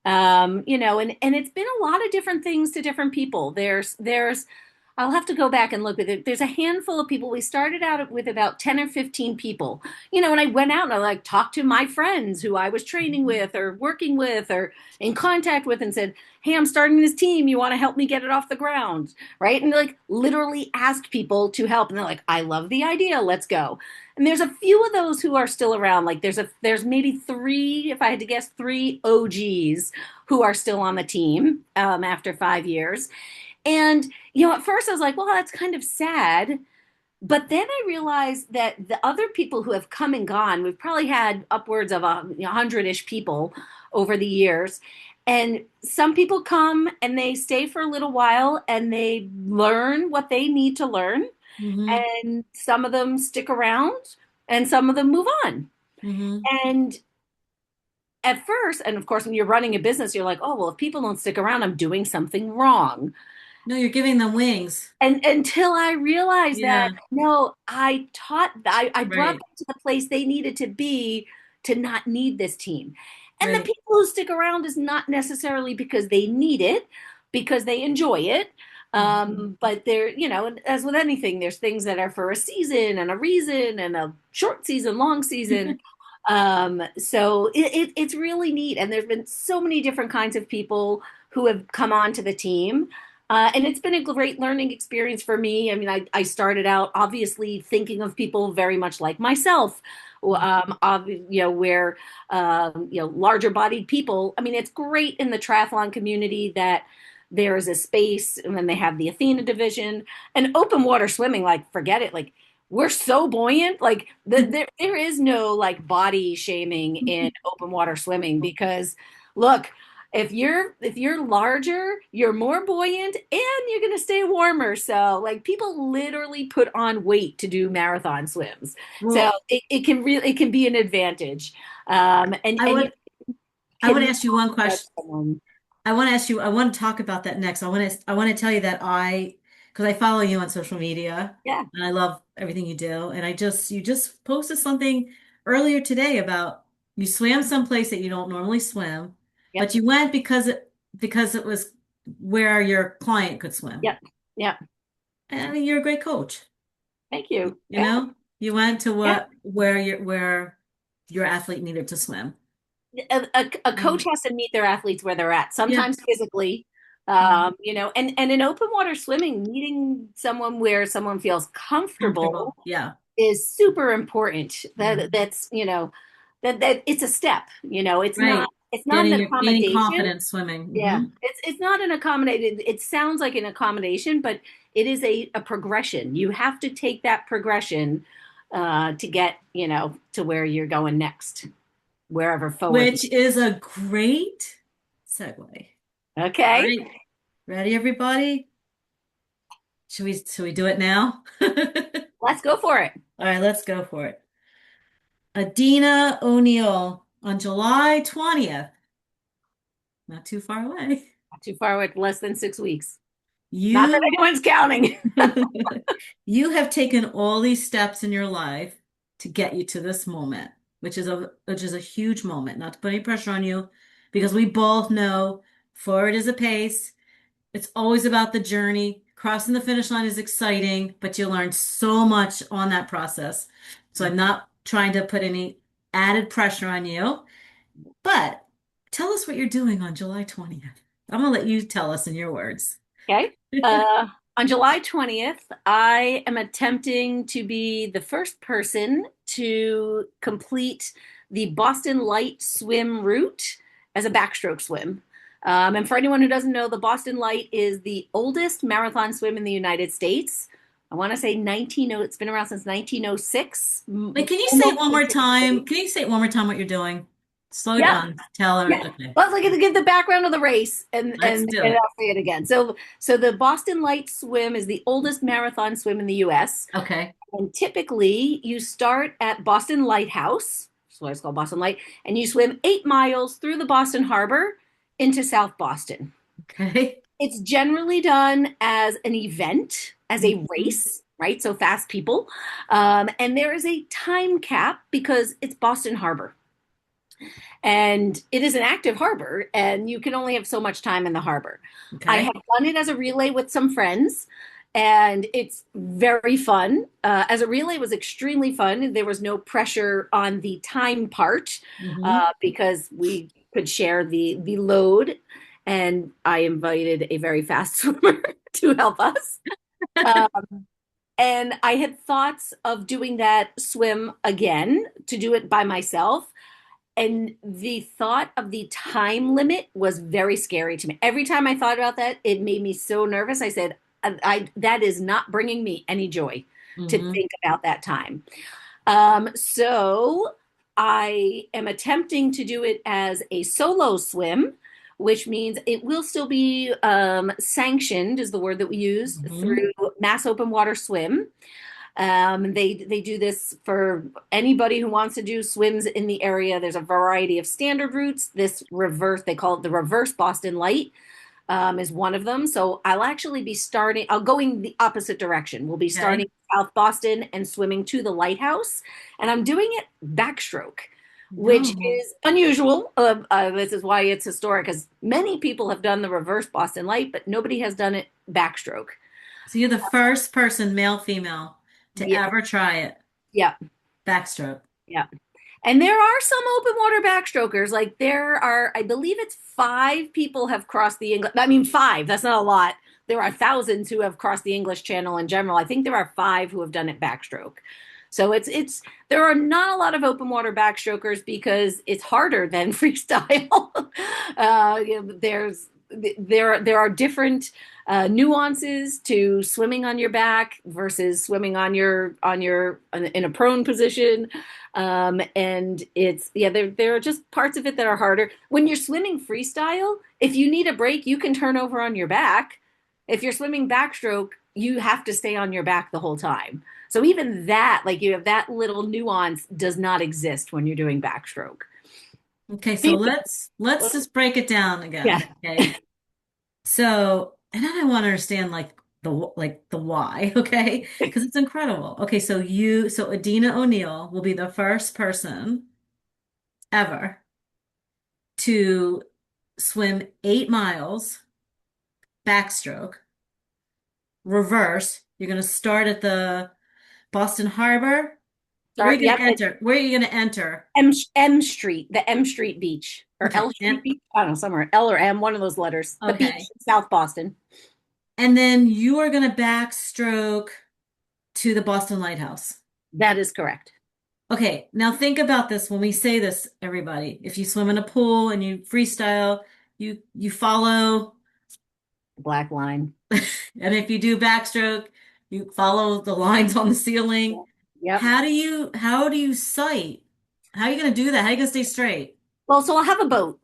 And it's been a lot of different things to different people. I'll have to go back and look at it. There's a handful of people. We started out with about 10 or 15 people, and I went out and I like talked to my friends who I was training with or working with or in contact with and said, "Hey, I'm starting this team. You want to help me get it off the ground?" Right. And like literally asked people to help. And they're like, "I love the idea. Let's go." And there's a few of those who are still around. Like there's maybe three, if I had to guess, three OGs who are still on the team after 5 years. And at first I was like, well, that's kind of sad. But then I realized that the other people who have come and gone, we've probably had upwards of 100-ish people over the years. And some people come and they stay for a little while and they learn what they need to learn. Hmm. And some of them stick around and some of them move on. Hmm. And at first, and of course, when you're running a business, you're like, oh, well, if people don't stick around, I'm doing something wrong. No, you're giving them wings. And until I realized that, Yeah, no, I brought right, them to the place they needed to be to not need this team. And the right. people who stick around is not necessarily because they need it, because they enjoy it. Mhm. But as with anything, there's things that are for a season and a reason and a short season, long season. So it's really neat. And there's been so many different kinds of people who have come on to the team. And it's been a great learning experience for me. I mean, I started out obviously thinking of people very much like myself, where, larger bodied people. I mean, it's great in the triathlon community that there is a space and then they have the Athena division and open water swimming. Like, forget it. Like, we're so buoyant. Like, there is no like body shaming in open water swimming because look, if you're larger, you're more buoyant and you're going to stay warmer. So like people literally put on weight to do marathon swims. So Well, it can be an advantage. I And you would I would can ask you one judge question. someone. I want to talk about that next. I want to tell you that because I follow you on social media Yeah. and I love everything you do. And you just posted something earlier today about you swam someplace that you don't normally swim, Yep. but you went because it was where your client could swim. Yep. Yep. I mean, you're a great coach. Thank you. You Yeah. know, you went to Yeah. where your athlete needed to swim. A coach Um, has to meet their athletes where they're at, yeah. sometimes physically, Mhm. and in open water swimming, meeting someone where someone feels comfortable Comfortable. Yeah. is super important. Mhm. That it's a step. Right. It's not an Gaining accommodation. confidence swimming. Yeah, Hmm. it's not an accommodation. It sounds like an accommodation, but it is a progression. You have to take that progression to get to where you're going next, wherever forward. Which is a great segue. All Okay, right. Ready, everybody? Should we do it now? All let's go for it. right, let's go for it. Adina O'Neill on July 20th, not too far away. Not too far away, less than 6 weeks. Not that You anyone's counting. you have taken all these steps in your life to get you to this moment, which is a huge moment. Not to put any pressure on you, because we both know forward is a pace. It's always about the journey. Crossing the finish line is exciting, but you learn so much on that process. So I'm not trying to put any added pressure on you, but tell us what you're doing on July 20th. I'm gonna let you tell us in your words. Okay. On July 20th, I am attempting to be the first person to complete the Boston Light swim route as a backstroke swim. And for anyone who doesn't know, the Boston Light is the oldest marathon swim in the United States. I want to say it's been around since 1906. Wait, can you say it Almost one more time? century. Can you say it one more time what you're doing? Slow Yep. down. Tell her. Yeah. Okay, Well, I was like to give the background of the race and let's and, do and it. I'll say it again. So the Boston Light Swim is the oldest marathon swim in the US. Okay. And typically you start at Boston Lighthouse, that's why it's called Boston Light, and you swim 8 miles through the Boston Harbor into South Boston. Okay. It's generally done as an event, as a Mhm. race. right? So fast people. And there is a time cap because it's Boston Harbor. And it is an active harbor, and you can only have so much time in the harbor. I Okay. have done it as a relay with some friends, and it's very fun. As a relay, it was extremely fun. There was no pressure on the time part Hmm. because we could share the load. And I invited a very fast swimmer to help us. Uh, and I had thoughts of doing that swim again to do it by myself. And the thought of the time limit was very scary to me. Every time I thought about that, it made me so nervous. I said, that is not bringing me any joy to Hmm. think about that time. So I am attempting to do it as a solo swim, which means it will still be sanctioned, is the word that we use, Hmm. through Mass Open Water Swim. They do this for anybody who wants to do swims in the area. There's a variety of standard routes. This reverse, they call it the reverse Boston Light, is one of them. So I'll actually be starting. I'll going the opposite direction. We'll be starting Okay. South Boston and swimming to the lighthouse, and I'm doing it backstroke, which No. is unusual. This is why it's historic, because many people have done the reverse Boston Light, but nobody has done it backstroke. So you're the first person, male, female, to Yeah, ever try it. yeah, Backstroke. yeah. And there are some open water backstrokers. Like there are, I believe it's five people have crossed the English. I mean, five. That's not a lot. There are thousands who have crossed the English Channel in general. I think there are five who have done it backstroke. So it's there are not a lot of open water backstrokers because it's harder than freestyle. There are different nuances to swimming on your back versus swimming on your in a prone position. And it's yeah, there are just parts of it that are harder. When you're swimming freestyle, if you need a break, you can turn over on your back. If you're swimming backstroke, you have to stay on your back the whole time. So even that, like you have that little nuance does not exist when you're doing backstroke. Okay, so let's just break it down Yeah. again. Okay. So, and then I want to understand like the why, okay? Because it's incredible. Okay, so Adina O'Neill will be the first person ever to swim 8 miles backstroke, reverse. You're going to start at the Boston Harbor. Where are Start, you going yep. to enter? Where are you going to enter? M Street, the M Street Beach or Okay, L Street Beach. I don't know, somewhere L or M, one of those letters. The beach okay. in South Boston. And then you are going to backstroke to the Boston Lighthouse. That is correct. Okay, now think about this when we say this, everybody. If you swim in a pool and you freestyle, you follow, Black line. and if you do backstroke, you follow the lines on the ceiling. Yep. How do you sight? How are you going to do that? How are you going to stay straight? Well, so I'll have a boat.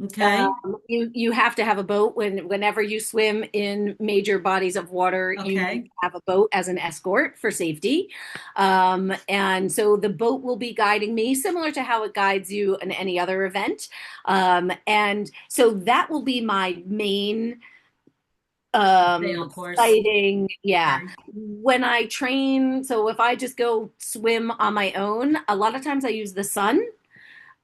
Okay. You have to have a boat whenever you swim in major bodies of water. You need Okay. to have a boat as an escort for safety, and so the boat will be guiding me, similar to how it guides you in any other event. And so that will be my main Stay on course. sighting. Yeah. Okay. When I train, so if I just go swim on my own, a lot of times I use the sun,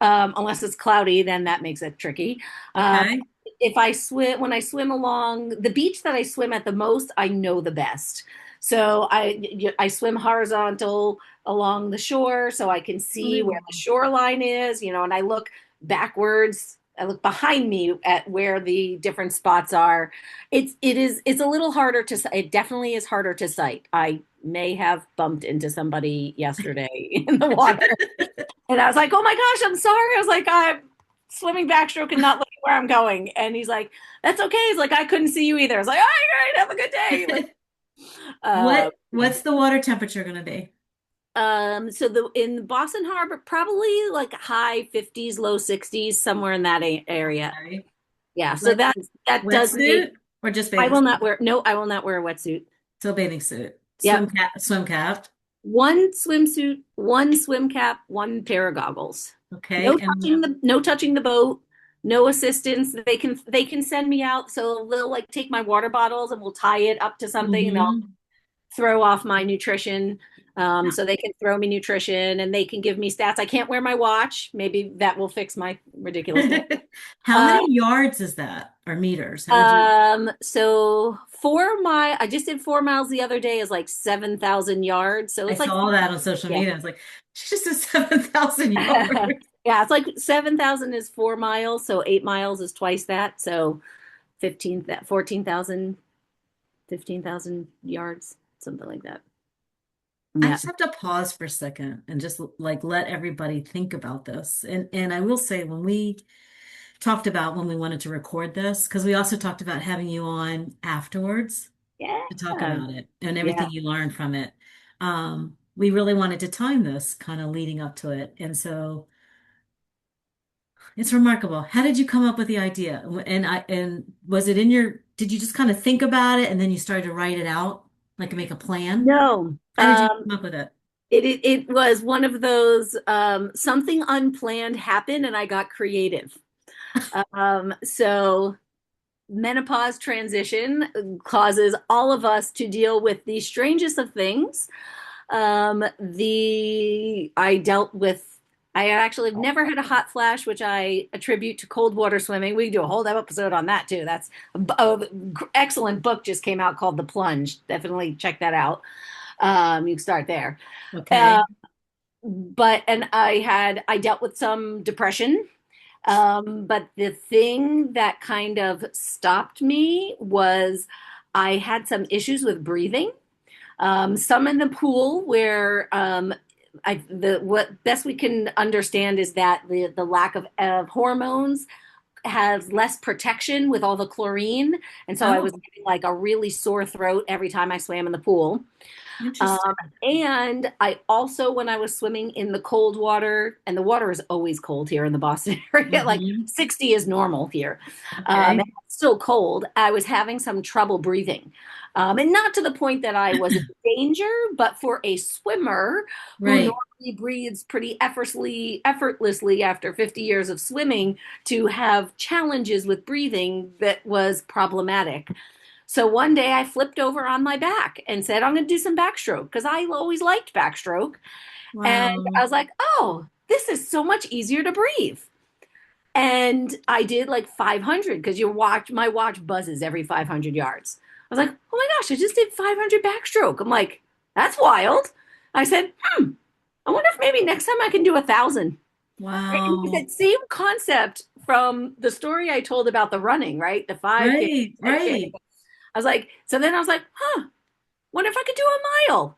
unless it's cloudy, then that makes it tricky. Um, Okay. if I swim, when I swim along the beach that I swim at the most, I know the best. So I swim horizontal along the shore so I can see where the Unbelievable. shoreline is, and I look backwards. I look behind me at where the different spots are. It's a little harder to it definitely is harder to sight. I may have bumped into somebody yesterday in the water. And I was like, oh my gosh, I'm sorry. I was like, I'm swimming backstroke and not looking where I'm going. And he's like, that's okay. He's like, I couldn't see you either. I was like, all right, have a good day. Like, yeah. What's the water temperature going to be? So in Boston Harbor, probably like high 50s, low 60s, somewhere in that area. Okay. Yeah. So Wet that does make wetsuit or just I bathing will suit? not wear no, I will not wear a wetsuit. So bathing suit. Yep. Swim cap. One swimsuit, one swim cap, one pair of goggles. Okay. And No touching the boat, no assistance. They can send me out, so they'll like take my water bottles and we'll tie it up to something and they'll mhm. throw off my nutrition. So they can throw me nutrition and they can give me stats. I can't wear my watch. Maybe that will fix my ridiculousness. How Uh, many yards is that or meters? How would you? so 4 mile, I just did 4 miles the other day is like 7,000 yards. So I it's like, saw that on social yeah. media. I was like, she just did 7,000 yards. Yeah, it's like 7,000 is 4 miles. So 8 miles is twice that. So 15, 14,000, 15,000 yards, something like that. I Yeah. just have to pause for a second and just like let everybody think about this. And I will say when we talked about when we wanted to record this, because we also talked about having you on afterwards to talk Yeah. about it and Yeah. everything you learned from it. We really wanted to time this kind of leading up to it. And so it's remarkable. How did you come up with the idea? And was it in your, did you just kind of think about it and then you started to write it out, like make a plan? No. How did you come up with it? It was one of those something unplanned happened and I got creative. So menopause transition causes all of us to deal with the strangest of things. The I dealt with. I actually have never had a hot flash, which I attribute to cold water swimming. We can do a whole episode on that too. That's a excellent book just came out called The Plunge. Definitely check that out. You can start there. Uh, Okay. but and I dealt with some depression. But the thing that kind of stopped me was I had some issues with breathing. Some in the pool where the what best we can understand is that the lack of hormones has less protection with all the chlorine, and so I was Oh, getting like a really sore throat every time I swam in the pool. Um, interesting. and I also, when I was swimming in the cold water, and the water is always cold here in the Boston area, like Hmm. 60 is normal here. And Okay. it's still cold. I was having some trouble breathing. And not to the point that I was in danger, but for a swimmer who Right. normally breathes pretty effortlessly after 50 years of swimming, to have challenges with breathing that was problematic. So one day I flipped over on my back and said, I'm going to do some backstroke because I always liked backstroke. And I Wow. was like, oh, this is so much easier to breathe. And I did like 500 because my watch buzzes every 500 yards. I was like, oh my gosh, I just did 500 backstroke. I'm like, that's wild. I said, I wonder if maybe next time I can do 1,000. Right? And it's Wow. that same concept from the story I told about the running, right? The 5K, Right. 10K. Right. I was like, so then I was like, wonder if I could do a mile.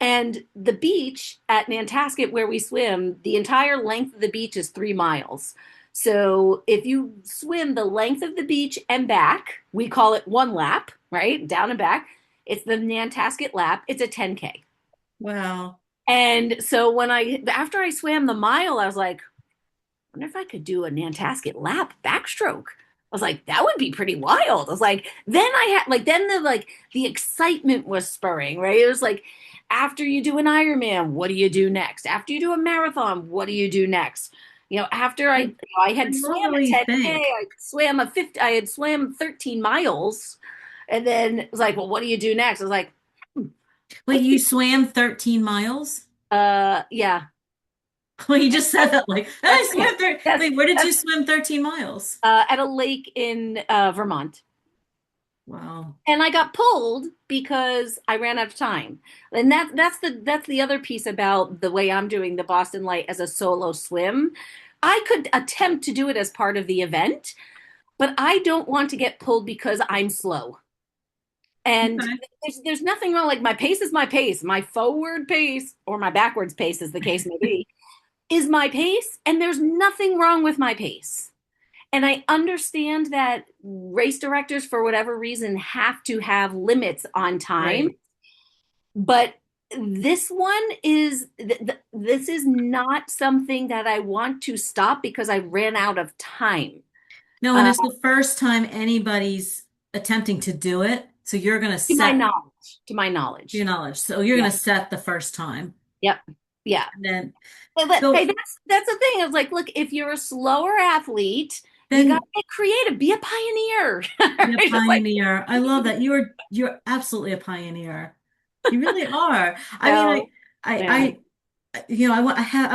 And the beach at Nantasket where we swim, the entire length of the beach is 3 miles. So if you swim the length of the beach and back, we call it one lap, right? Down and back. It's the Nantasket lap. It's a 10K. Wow. And so after I swam the mile, I was like, wonder if I could do a Nantasket lap backstroke. I was like, that would be pretty wild. I was like, then I had like then the excitement was spurring, right? It was like after you do an Ironman, what do you do next? After you do a marathon, what do you do next? After I I had love swam the way a you 10K, think. I had swam 13 miles, and then it was like, well, what do you do next? I was like, hmm, Wait, let's you do swam 13 miles? yeah. Well, you just said that like, That's I swam 30. that's Wait, where did you that's swim 13 miles? at a lake in Vermont. Wow. And I got pulled because I ran out of time. And that's the other piece about the way I'm doing the Boston Light as a solo swim. I could attempt to do it as part of the event, but I don't want to get pulled because I'm slow. And Okay. there's nothing wrong. Like my pace is my pace. My forward pace or my backwards pace, as the case may be, is my pace, and there's nothing wrong with my pace. And I understand that race directors, for whatever reason, have to have limits on time. Right. But this is not something that I want to stop because I ran out of time. No, and Uh, it's the first time anybody's attempting to do it. So you're going to to my set knowledge, to my your knowledge. knowledge. So you're Yeah. going to set the first time. Yep. Yeah. And then, But hey, so that's the thing. I was like, look, if you're a slower athlete, you got to then get creative. Be a pioneer. be a Right? It's like, pioneer. I love that. You're absolutely a pioneer. You really are. I mean, So, yeah, I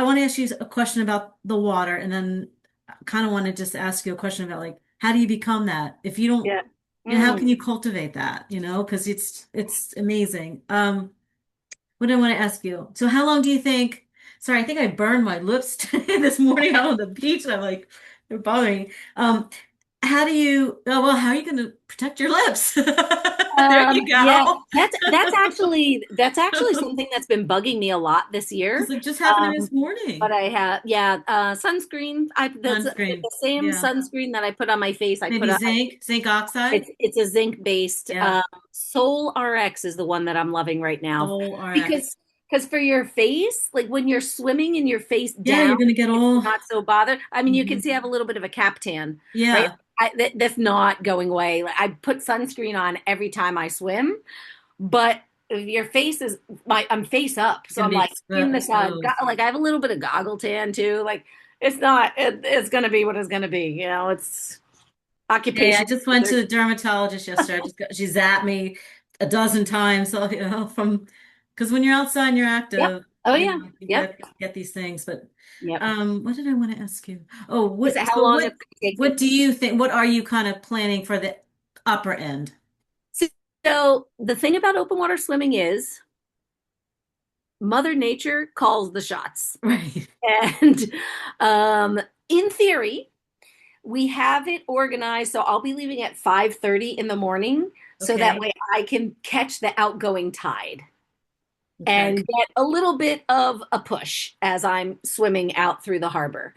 want to ask you a question about the water, and then I kind of want to just ask you a question about like, how do you become that? If you don't, yeah. how Mm. can you cultivate that? Because it's amazing. What do I want to ask you? So, how long do you think? Sorry, I think I burned my lips this morning out on the beach. And I'm like, they're bothering me. How do you? Oh, well, how are you going to protect your lips? There you Yeah, go. that's actually something that's been bugging me a lot this year. Because it just happened Um, this morning. but I have, yeah, sunscreen. That's Sunscreen. the same Yeah. sunscreen that I put on my face. I put Maybe on. zinc oxide. It's a zinc based. Yeah. Soul RX is the one that I'm loving right now Soul RX. because for your face, like when you're swimming and your face Yeah, down, you're gonna get it's all. not so bothered. I mean, you can Mhm. see I have a little bit of a cap tan, right? Yeah. That's not going away. Like, I put sunscreen on every time I swim, but your face is I'm face up, It's so gonna I'm be like in the sun. exposed. Like I have a little bit of goggle tan too. Like it's not. It's gonna be what it's gonna be. It's Hey, I occupation. just went to the dermatologist yesterday. She zapped me a dozen times. So, because when you're outside and you're Yep. active, Oh yeah. you Yep. get these things. But Yep. what did I want to ask you? Oh, Is it how long it's going to take what you? do you think? What are you kind of planning for the upper end? So the thing about open water swimming is Mother Nature calls the shots, Right. and in theory, we have it organized. So I'll be leaving at 5:30 in the morning, so that Okay. way I can catch the outgoing tide Okay. and get a little bit of a push as I'm swimming out through the harbor.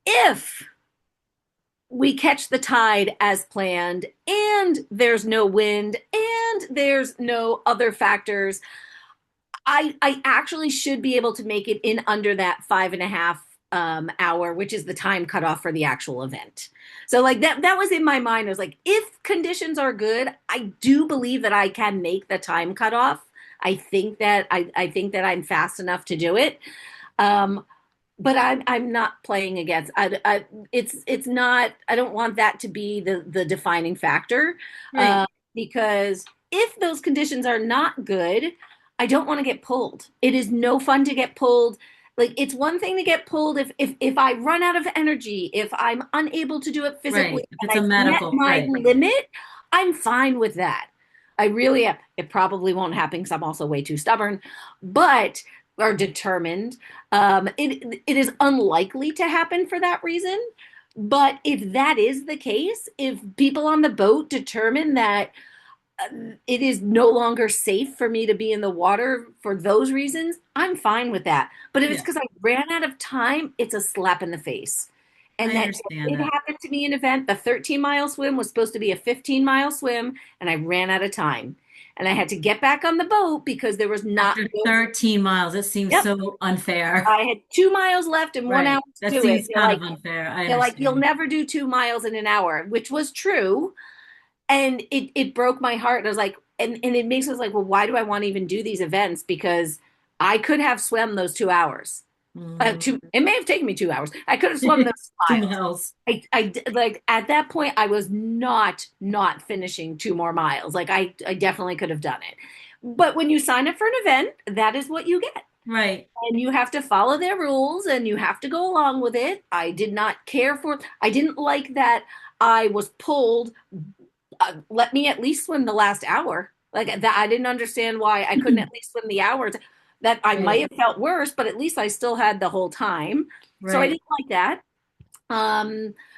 If we catch the tide as planned and there's no wind and there's no other factors, I actually should be able to make it in under that 5.5 hour, which is the time cutoff for the actual event. So like that was in my mind. I was like, if conditions are good, I do believe that I can make the time cutoff. I think that I'm fast enough to do it. Um, but I'm not playing against. It's not. I don't want that to be the defining factor, Right. because if those conditions are not good, I don't want to get pulled. It is no fun to get pulled. Like it's one thing to get pulled if I run out of energy, if I'm unable to do it physically, Right. If it's and a I've met medical, my right. limit, I'm fine with that. I really am. It probably won't happen because I'm also way too stubborn, but or determined. It is unlikely to happen for that reason. But if that is the case, if people on the boat determine that it is no longer safe for me to be in the water for those reasons, I'm fine with that. But if it's Yeah. because I ran out of time, it's a slap in the face. I And that understand it that. happened to me an event. The 13-mile swim was supposed to be a 15-mile swim, and I ran out of time. And I had to get back on the boat because there was not After no. 13 miles, it seems Yep, so unfair. I had 2 miles left and 1 hour Right. to That do it. seems kind of unfair. I They're like, you'll understand. never do 2 miles in an hour, which was true. And it broke my heart. And I was like, and it makes us like, well, why do I want to even do these events? Because I could have swam those 2 hours. Mhm. It may have taken me 2 hours. I could have swum those 2 miles. miles. Like at that point, I was not finishing 2 more miles. Like I definitely could have done it. But when you sign up for an event, that is what you get. Right. And you have to follow their rules and you have to go along with it. I did not care for, I didn't like that I was pulled. Let me at least swim the last hour. Like that, I didn't understand why I couldn't at least swim the hours. That I might Right. have felt worse, but at least I still had the whole time. So I Right. didn't like that.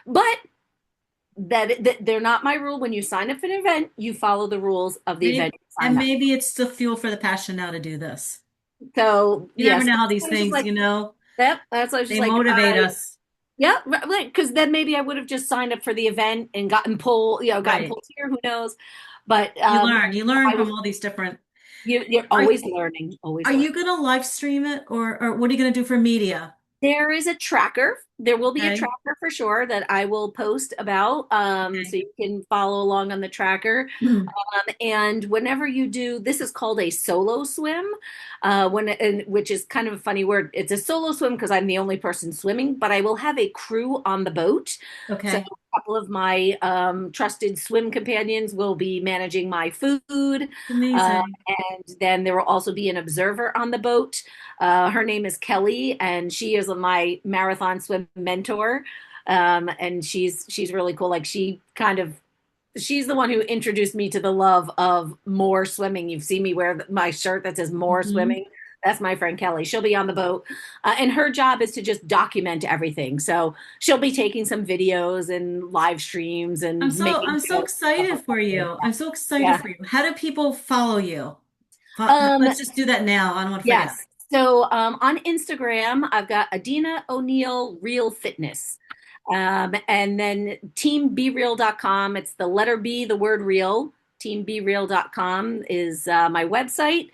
But that they're not my rule. When you sign up for an event, you follow the rules of the event Maybe, you and sign up. maybe it's the fuel for the passion now to do this. So You never yes, know how these I was just things, like, that's why I was just they like, motivate us. yeah, right. Because then maybe I would have just signed up for the event and gotten Right. pulled here. Who knows? But You learn I from was. all these different. You're Are always learning, always are you learning. gonna live stream it or what are you gonna do for media? There is a tracker. There will be a Okay. tracker for sure that I will post about, so Okay. you can follow along on the tracker. And whenever you do, this is called a solo swim, which is kind of a funny word. It's a solo swim because I'm the only person swimming, but I will have a crew on the boat. So Okay. couple of my trusted swim companions will be managing my food. Amazing. And then there will also be an observer on the boat. Her name is Kelly, and she is my marathon swim mentor. And she's really cool. Like she's the one who introduced me to the love of more swimming. You've seen me wear my shirt that says more Mhm. swimming. That's my friend Kelly. She'll be on the boat. And her job is to just document everything. So she'll be taking some videos and live streams and making I'm so jokes and stuff excited like for that. you. I'm so excited Yeah. for you. How do people follow you? Um, Let's just do that now. I don't want to forget. yes. So on Instagram, I've got Adina O'Neill Real Fitness. And then teambereal.com. It's the letter B, the word real. Teambereal.com is my website.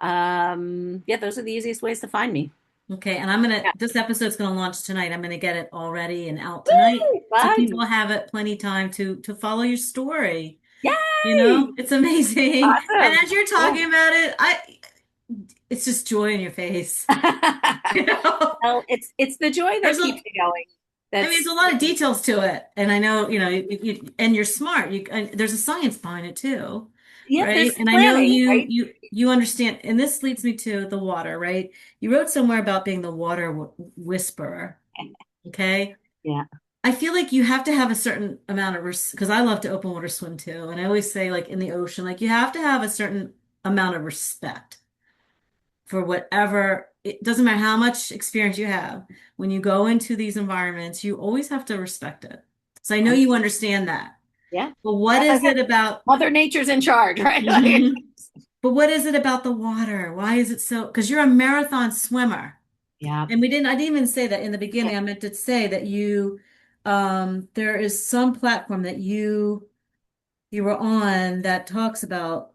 Yeah, those are the easiest ways to find me. Okay, and Yeah. this episode's gonna launch tonight. I'm gonna get it all ready and out tonight. Woo! So people Fun. have it plenty time to follow your story. You Yay! know, it's amazing. And Awesome. as you're Yeah. talking about it, it's just joy in your face. You know, Well, it's the joy there's that a, keeps me going. I mean, there's That's a lot of details to it, and I know, and you're smart. And there's a science behind it too, yeah, there's right? And I know planning, right? you understand. And this leads me to the water, right? You wrote somewhere about being the water whisperer. Okay, Yeah. I feel like you have to have a certain amount of because I love to open water swim too, and I always say like in the ocean, like you have to have a certain amount of respect for whatever, it doesn't matter how much experience you have. When you go into these environments, you always have to respect it. So I know you understand that. Yeah. But what As I is said, it about? Mother Nature's in charge, right? Mhm. But what is it about the water? Why is it so? Because you're a marathon swimmer. Yeah. And I didn't even say that in the beginning. I meant to say that there is some platform that you were on that talks about,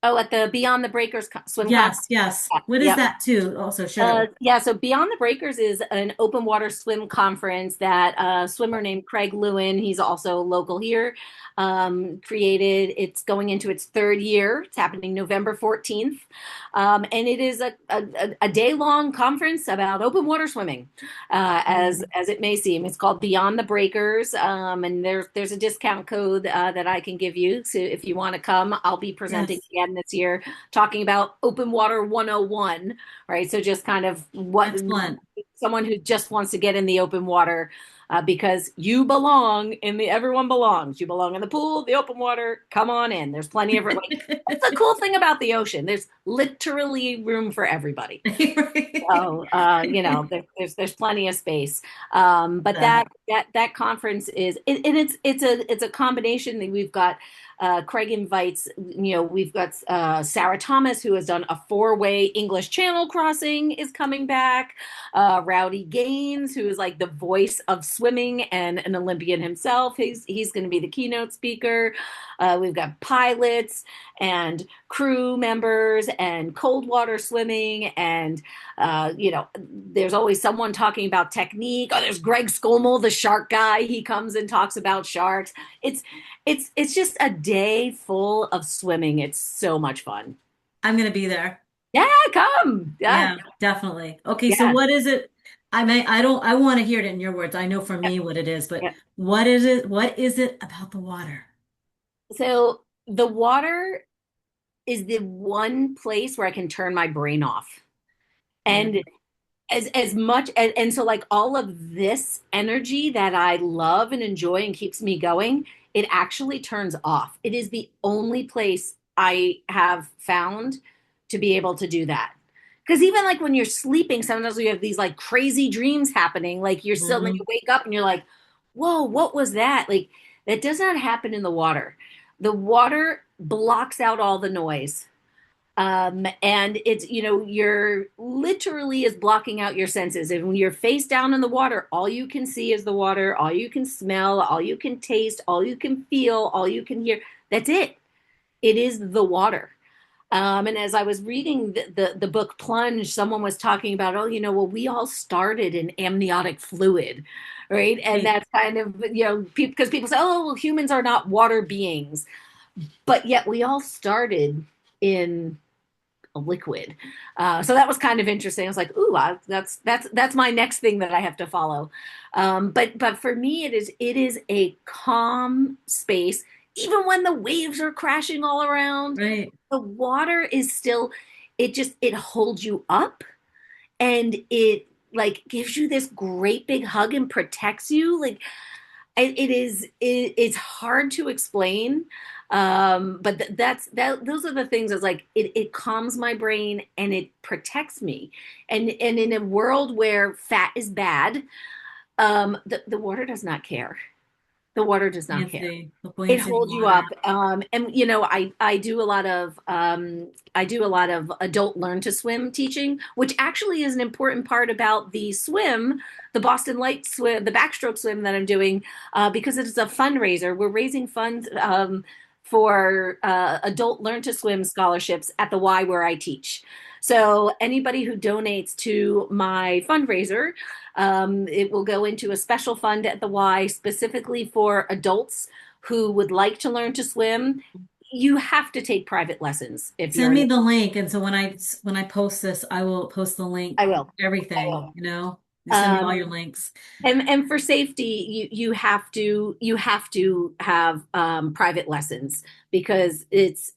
Oh, at the Beyond the Breakers swim conference. yes, yes. What is Yep. that too? Also share that with. Yeah, so Beyond the Breakers is an open water swim conference that a swimmer named Craig Lewin, he's also local here, created. It's going into its third year. It's happening November 14th. And it is a day-long conference about open water swimming, Mm. as it may seem. It's called Beyond the Breakers, and there's a discount code that I can give you. So if you want to come, I'll be presenting Yes, again this year, talking about Open Water 101, right? So just kind of what excellent. someone who just wants to get in the open water, because you belong in the everyone belongs. You belong in the pool, the open water. Come on in. There's plenty of like that's the cool thing about the ocean. There's literally room for everybody. So there's plenty of space. But That. that conference is and it's a combination that we've got. Craig invites, we've got Sarah Thomas, who has done a four-way English Channel crossing, is coming back. Rowdy Gaines, who is like the voice of swimming and an Olympian himself, he's going to be the keynote speaker. We've got pilots and crew members and cold water swimming, and there's always someone talking about technique. Oh, there's Greg Scommel, the shark guy. He comes and talks about sharks. It's it's just a day full of swimming. It's so much fun. I'm gonna be there. Yeah, come. Yeah, Yeah, definitely. Okay, so yeah, what is it? I want to hear it in your words. I know for yeah, me what it is, but yeah. what is it? What is it about the water? So the water is the one place where I can turn my brain off. And Mm, as much and so like all of this energy that I love and enjoy and keeps me going, it actually turns off. It is the only place I have found to be able to do that. Because even like when you're sleeping, sometimes you have these like crazy dreams happening. Like you're still, then you mhm. wake up and you're like, whoa, what was that? Like that does not happen in the water. The water blocks out all the noise. And it's, you're literally is blocking out your senses. And when you're face down in the water, all you can see is the water, all you can smell, all you can taste, all you can feel, all you can hear. That's it. It is the water. And as I was reading the book Plunge, someone was talking about, oh, well, we all started in amniotic fluid, right? And Right. that's kind of, because people say, oh, well, humans are not water beings. But yet we all started in a liquid. So that was kind of interesting. I was like, ooh, that's my next thing that I have to follow. But for me, it is a calm space. Even when the waves are crashing all around, Right. the water is still, it holds you up, and it like gives you this great big hug and protects you. Like it's hard to explain. But those are the things. It's like it calms my brain and it protects me. And in a world where fat is bad, the water does not care. The water does not care. The It buoyancy in the holds you water. up. And I do a lot of adult learn to swim teaching, which actually is an important part about the swim, the Boston Light swim, the backstroke swim that I'm doing, because it is a fundraiser. We're raising funds for adult learn to swim scholarships at the Y where I teach. So anybody who donates to my fundraiser, it will go into a special fund at the Y specifically for adults who would like to learn to swim. You have to take private lessons if you're Send an me the adult. link. And so when I post this, I will post the link, I will. I everything, will. You send me all Um, your links. and for safety, you have to have private lessons because it's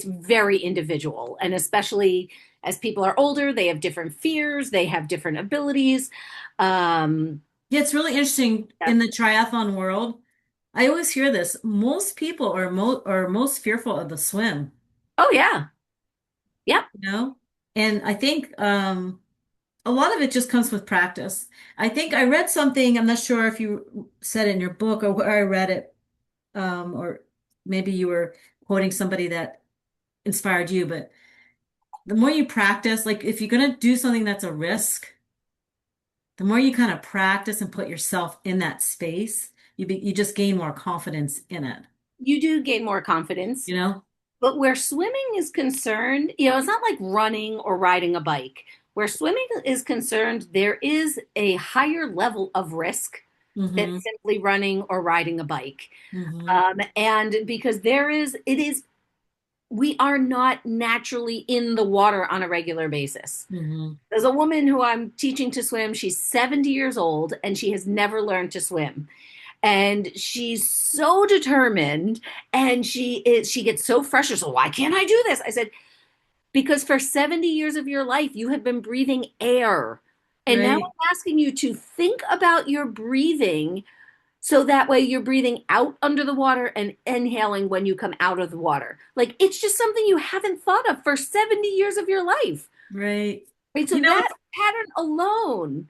very individual, and especially as people are older, they have different fears, they have different abilities. Um, Yeah, it's really interesting yeah. in the triathlon world. I always hear this. Most people are most fearful of the swim, Oh yeah, yep. you know? And I think a lot of it just comes with practice. I think I read something, I'm not sure if you said it in your book or where I read it, or maybe you were quoting somebody that inspired you, but the more you practice, like if you're going to do something that's a risk, the more you kind of practice and put yourself in that space, you just gain more confidence in it, You do gain more confidence. you know? But where swimming is concerned, it's not like running or riding a bike. Where swimming is concerned, there is a higher level of risk than Mm-hmm. simply running or riding a bike. Mm-hmm. And because we are not naturally in the water on a regular basis. Mm-hmm. There's a woman who I'm teaching to swim. She's 70 years old and she has never learned to swim. And she's so determined, and she gets so frustrated. So why can't I do this? I said, because for 70 years of your life you have been breathing air. And now Right. I'm asking you to think about your breathing, so that way you're breathing out under the water and inhaling when you come out of the water. Like it's just something you haven't thought of for 70 years of your life. Right. Right? So You know, that pattern alone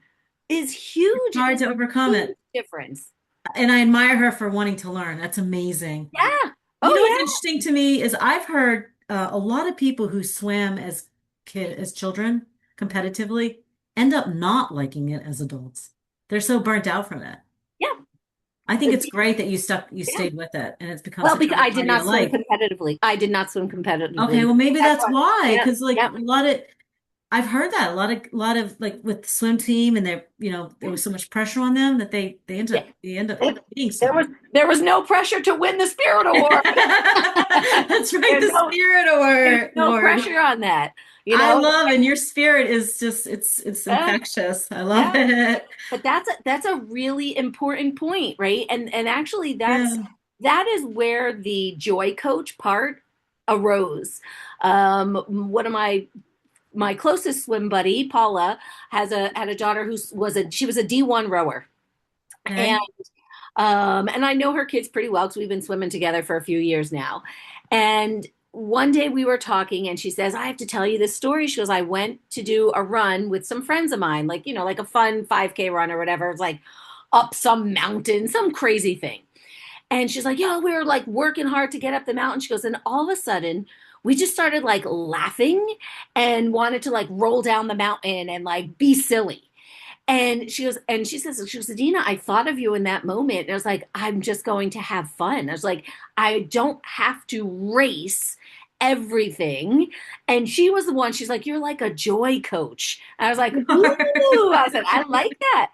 is it's huge. It hard is to a overcome huge it. difference. And I admire her for wanting to learn. That's amazing. Yeah. You Oh know what's yeah. interesting to me is I've heard a lot of people who swim as children competitively end up not liking it as adults. They're so burnt out from it. Yeah. I think Uh, it's great that you Yeah. stayed with it and it's become Well, such a because big I part did of your not swim life. competitively. I did not swim Okay, competitively. well maybe That's that's why. why, Yeah. because like Yeah. a lot of I've heard that a lot of like with the swim team and there Yeah. was so much pressure on them that Yeah. they end up There, hating there was swimming. there was no pressure to win the Spirit Award. That's right, There's the no Spirit there's Award. no Award. pressure on that. You I know. love, and your spirit is just it's Uh, infectious. I love yeah. it. But that's a really important point, right? And actually Yeah. that is where the joy coach part arose. One of my closest swim buddy, Paula, had a daughter who she was a D1 rower. And Okay. and I know her kids pretty well because we've been swimming together for a few years now. And one day we were talking and she says, I have to tell you this story. She goes, I went to do a run with some friends of mine, like, like a fun 5K run or whatever. It's like up some mountain, some crazy thing. And she's like, yeah, we were like working hard to get up the mountain. She goes, and all of a sudden, we just started like laughing and wanted to like roll down the mountain and like be silly. And she goes, Adina, I thought of you in that moment. And I was like, I'm just going to have fun. I was like, I don't have to race everything. And she was the one, she's like, you're like a joy coach. And I was like, ooh, I said, I like that.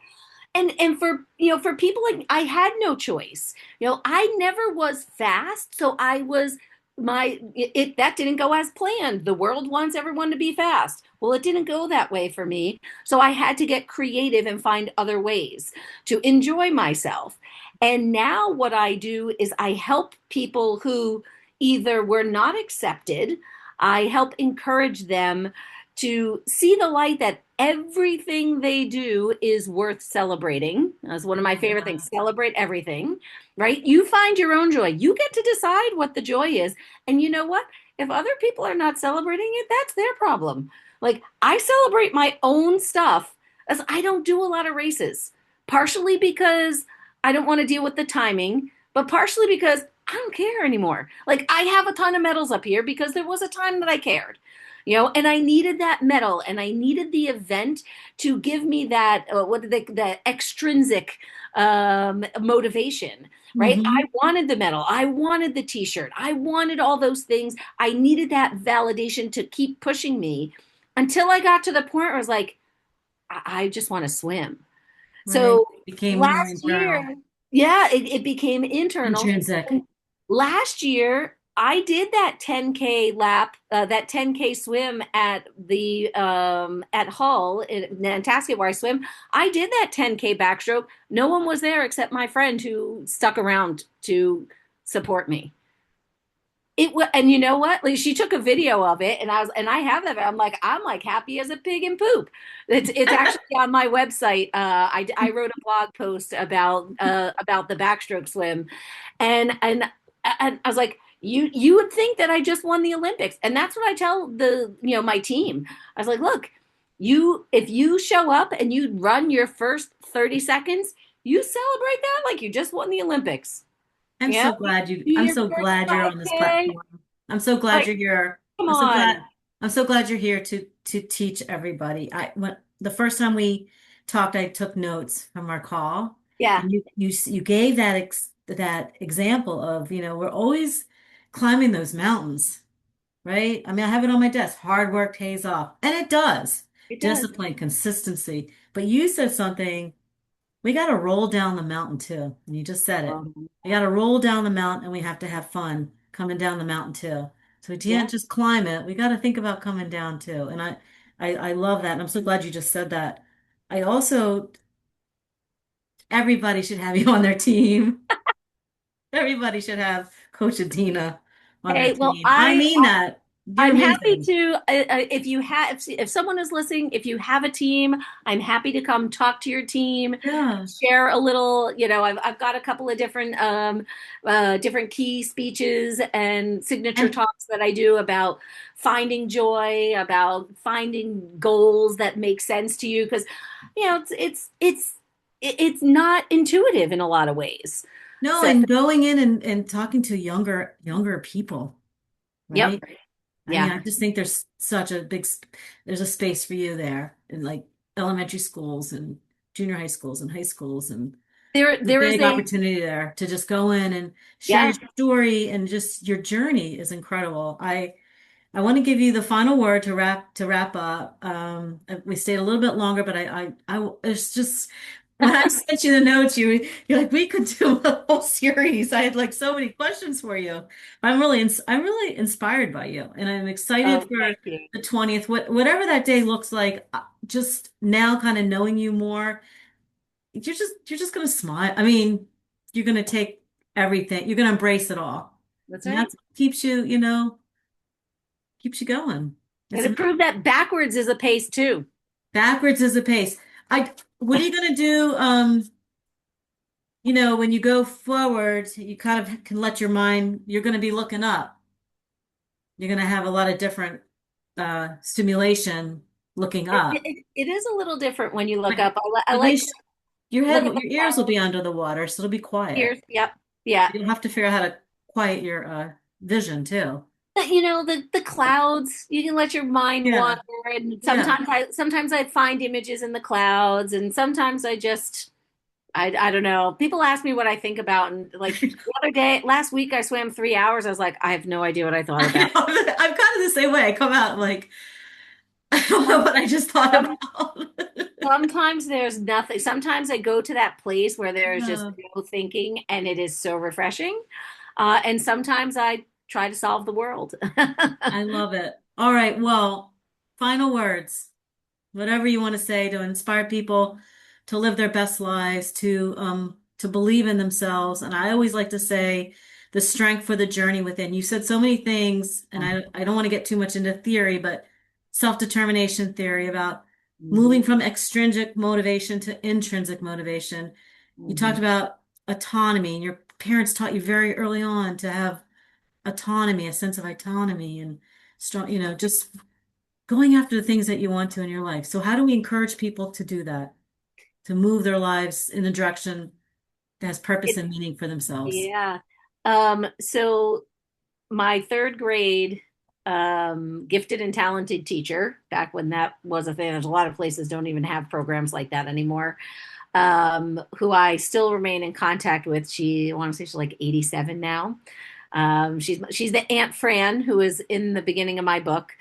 And for for people like I had no choice. I never was fast, so I was that didn't go as planned. The world wants everyone to be fast. Well, it didn't go that way for me. So I had to get creative and find other ways to enjoy myself. And now what I do is I help people who either were not accepted, I help encourage them to see the light that everything they do is worth celebrating. That's one of my favorite Yeah. things. Celebrate everything, right? You find your own joy. You get to decide what the joy is. And you know what? If other people are not celebrating it, that's their problem. Like I celebrate my own stuff as I don't do a lot of races, partially because I don't want to deal with the timing, but partially because I don't care anymore. Like I have a ton of medals up here because there was a time that I cared, and I needed that medal and I needed the event to give me that, that extrinsic motivation, right? I Hmm. wanted the medal. I wanted the t-shirt. I wanted all those things. I needed that validation to keep pushing me until I got to the point where I was like, I just want to swim. Right. So Became more last internal, year, yeah, it became internal. intrinsic. And last year, I did that 10K lap, that 10K swim at the at Hull in Nantasket where I swim. I did that 10K backstroke. No one was there except my friend who stuck around to support me. And you know what? Like she took a video of it, and I have that. I'm like happy as a pig in poop. It's actually on my website. I wrote a blog post about the backstroke swim, and I was like, you would think that I just won the Olympics, and that's what I tell my team. I was like, look, if you show up and you run your first 30 seconds, you celebrate that like you just won the Olympics. Yeah, do I'm your so first glad you're on this 5K. platform. I'm so glad Like, you're here. come I'm so glad on. I'm so glad you're here to teach everybody. When the first time we talked, I took notes from our call, Yeah, and you gave that example of, we're always climbing those mountains, right? I mean, I have it on my desk. Hard work pays off, and it does. it does. Discipline, consistency. But you said something. We got to roll down the mountain too. And you just said it. Um, We got to roll down the mountain and we have to have fun coming down the mountain too. So we yeah. can't just climb it. We got to think about coming down too. And I love that. And I'm so glad you just said that. I also, everybody should have you on their team. Everybody should have Coach Adina on their Hey, well, team. I mean that. You're I'm happy amazing. to if someone is listening, if you have a team, I'm happy to come talk to your team, Yeah. share a little. I've got a couple of different key speeches and signature And talks that I do about finding joy, about finding goals that make sense to you because it's not intuitive in a lot of ways. no, So, and going in and talking to younger people, yep, right? I mean, yeah. I just think there's a space for you there in like elementary schools and junior high schools and high schools, and a There is big a opportunity there to just go in and share yeah. your story, and just your journey is incredible. I want to give you the final word to wrap up. We stayed a little bit longer, but it's just when I sent you the notes, you're like, we could do a whole series. I had like so many questions for you. I'm really inspired by you, and I'm excited Oh, for thank you. the 20th. Whatever that day looks like, just now, kind of knowing you more, you're just gonna smile. I mean, you're gonna take everything. You're gonna embrace it all, That's and right. that's keeps you going. And It's to prove that backwards is a pace too. backwards is a pace. What are you gonna do? When you go forward, you kind of can let your mind, you're gonna be looking up. You're gonna have a lot of different stimulation looking up. It is a little different when you look But up. I at like to least your look head, at the your ears will be under the water, so it'll be quiet. ears. Yep. Yeah. You'll have to figure out how to quiet your vision too. But, the clouds, you can let your mind Yeah, wander. And yeah. sometimes I find images in the clouds, and sometimes I don't know. People ask me what I think about, and like last week, I swam 3 hours. I was like, I have no idea what I thought I about. know. I'm kind of the same way. I come out like I don't know Um, what I just thought some, about. Sometimes there's nothing. Sometimes I go to that place where there's just Yeah. no thinking, and it is so refreshing. And sometimes I try to solve the world. I love it. All right. Well, final words. Whatever you want to say to inspire people to live their best lives, to believe in themselves. And I always like to say the strength for the journey within. You said so many things, and I don't want to get too much into theory, but self-determination theory about moving Mhm, from extrinsic motivation to intrinsic motivation. You talked mhm. about autonomy, and your parents taught you very early on to have autonomy, a sense of autonomy and strong, just going after the things that you want to in your life. So how do we encourage people to do that, to move their lives in the direction that has purpose It, and meaning for themselves? yeah. So my third grade gifted and talented teacher, back when that was a thing, there's a lot of places don't even have programs like that anymore, who I still remain in contact with. I want to say she's like 87 now. She's the Aunt Fran who is in the beginning of my book.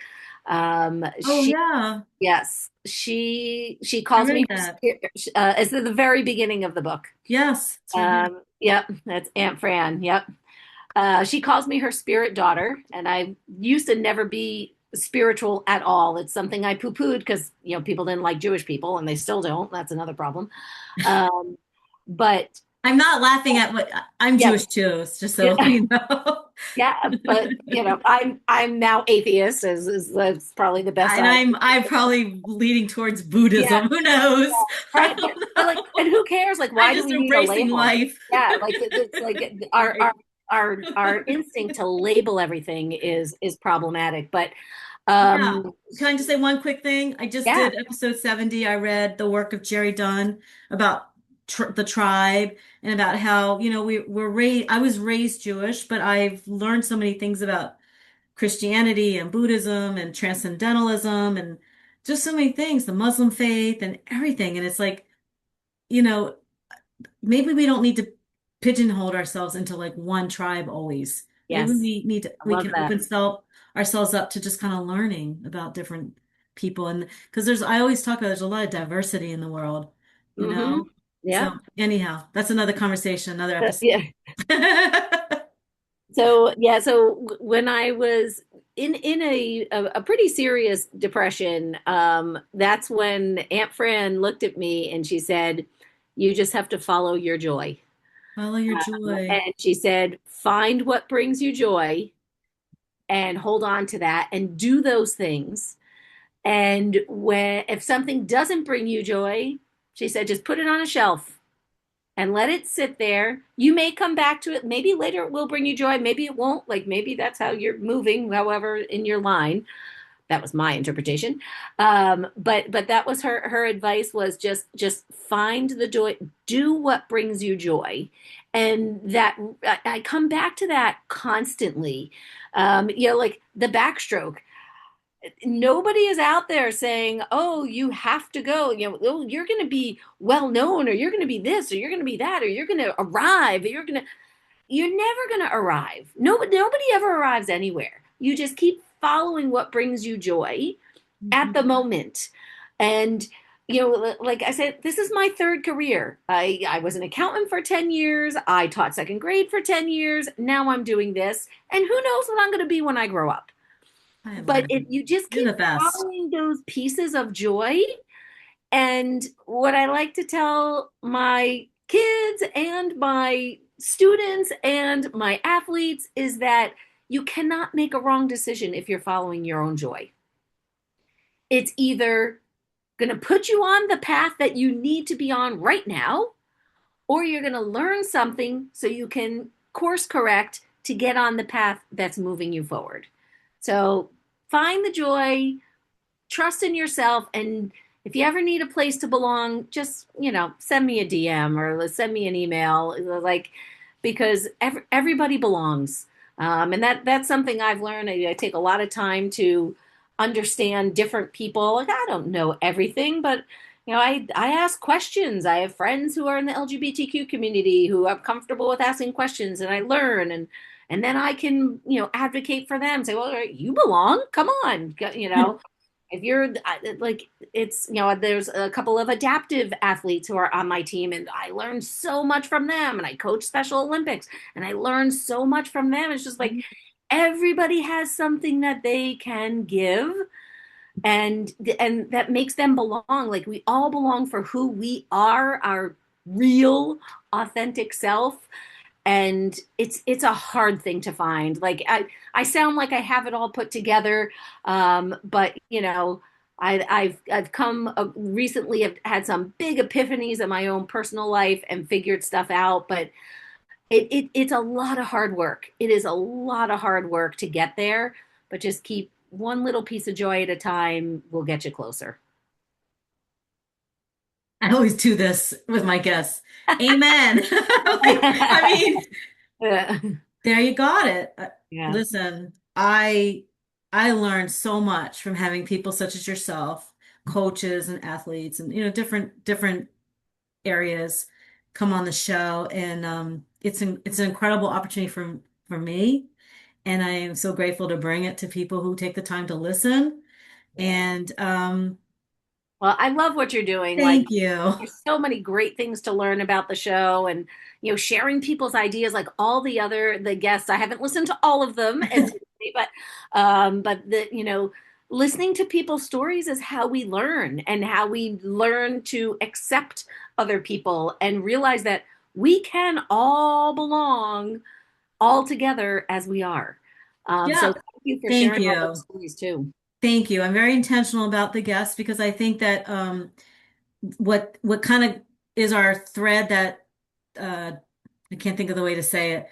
Oh She yeah, Yes, she I calls read me that. it's at the very beginning of the book. Yes, it's right here. Yep, that's Aunt Fran. Yep. She calls me her spirit daughter, and I used to never be spiritual at all. It's something I poo-pooed because people didn't like Jewish people, and they still don't. That's another problem. Um, but I'm not laughing at what I'm yeah, Jewish too. It's just so yeah, you know. yeah. But I'm now atheist. Is That's probably the best And I. I'm probably leaning towards Yeah, Buddhism. Who knows? I right. don't But like, know. and who cares? Like, I'm why do just we need a embracing label? life. Yeah, like it's like Right. our instinct to label everything is problematic. But Yeah. um, Can I just say one quick thing? I just yeah. did episode 70. I read the work of Jerry Dunn about the tribe and about how, we're raised, I was raised Jewish, but I've learned so many things about Christianity and Buddhism and transcendentalism and just so many things, the Muslim faith and everything. And it's like, you know, maybe we don't need to pigeonhole ourselves into like one tribe always. Maybe Yes, I we love can that. ourselves up to just kind of learning about different people. And because I always talk about there's a lot of diversity in the world, you Hmm. know? Yeah. So anyhow, that's another conversation, another episode. Yeah. So yeah, so when I was in a pretty serious depression, that's when Aunt Fran looked at me and she said, "You just have to follow your joy." Follow your joy. And she said, "Find what brings you joy and hold on to that and do those things. And when if something doesn't bring you joy," she said, "just put it on a shelf and let it sit there. You may come back to it. Maybe later it will bring you joy. Maybe it won't. Like maybe that's how you're moving, however, in your line." That was my interpretation. But that was her advice was just find the joy, do what brings you joy, and that I come back to that constantly. Like the backstroke, nobody is out there saying, "Oh, you have to go. Oh, you're going to be well known, or you're going to be this, or you're going to be that, or you're going to arrive. Or you're never going to arrive. Nobody ever arrives anywhere. You just keep following what brings you joy at the Mhm. moment. And like I said, this is my third career. I was an accountant for 10 years. I taught second grade for 10 years. Now I'm doing this. And who knows what I'm going to be when I grow up. I But love you just You're keep the best. following those pieces of joy. And what I like to tell my kids and my students and my athletes is that you cannot make a wrong decision if you're following your own joy. It's either going to put you on the path that you need to be on right now, or you're going to learn something so you can course correct to get on the path that's moving you forward. So find the joy, trust in yourself, and if you ever need a place to belong, just send me a DM or send me an email, like because everybody belongs. And that's something I've learned. I take a lot of time to understand different people. Like I don't know everything, but I ask questions. I have friends who are in the LGBTQ community who I'm comfortable with asking questions, and I learn and then I can advocate for them. Say, well, you belong. Come on, if you're like it's there's a couple of adaptive athletes who are on my team, and I learned so much from them, and I coach Special Olympics and I learned so much from them. It's just like everybody has something that they can give, and that makes them belong. Like we all belong for who we are, our real authentic self. And it's a hard thing to find. Like I sound like I have it all put together, but I've come recently. I've had some big epiphanies in my own personal life and figured stuff out. But it's a lot of hard work. It is a lot of hard work to get there. But just keep one little piece of joy at a time will get you closer. I always do this with my guests. Amen. Like, I mean, Yeah. there you got it. Yeah. Listen, I learned so much from having people such as yourself, coaches and athletes, and different areas come on the show, and it's an incredible opportunity for me, and I am so grateful to bring it to people who take the time to listen. And Well, I love what you're doing. Like, thank you. there's so many great things to learn about the show, and sharing people's ideas. Like all the guests, I haven't listened to all of them, admittedly, but listening to people's stories is how we learn, and how we learn to accept other people and realize that we can all belong all together as we are. So Yeah, thank you for thank sharing all those you. stories too. Thank you. I'm very intentional about the guests because I think that what kind of is our thread that uh, I can't think of the way to say it.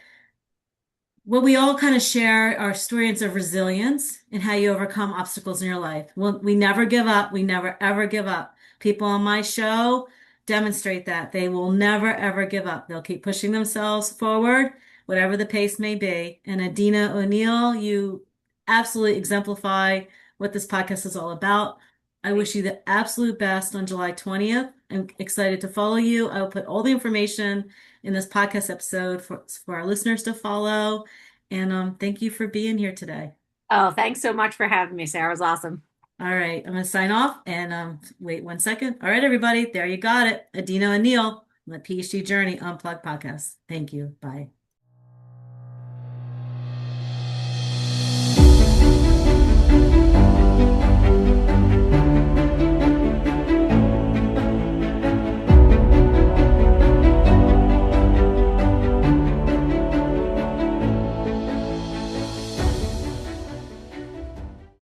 Well, we all kind of share our stories of resilience and how you overcome obstacles in your life. Well, we never give up. We never ever give up. People on my show demonstrate that they will never ever give up. They'll keep pushing themselves forward, whatever the pace may be. And Adina O'Neill, you absolutely exemplify what this podcast is all about. I wish you the absolute best on July 20th. I'm excited to follow you. I will put all the information in this podcast episode for our listeners to follow. And thank you for being here today. Oh, thanks so much for having me, Sarah. It was awesome. All right, I'm going to sign off and wait 1 second. All right, everybody, there you got it. Adina O'Neill, the PhD Journey Unplugged podcast. Thank you. Bye.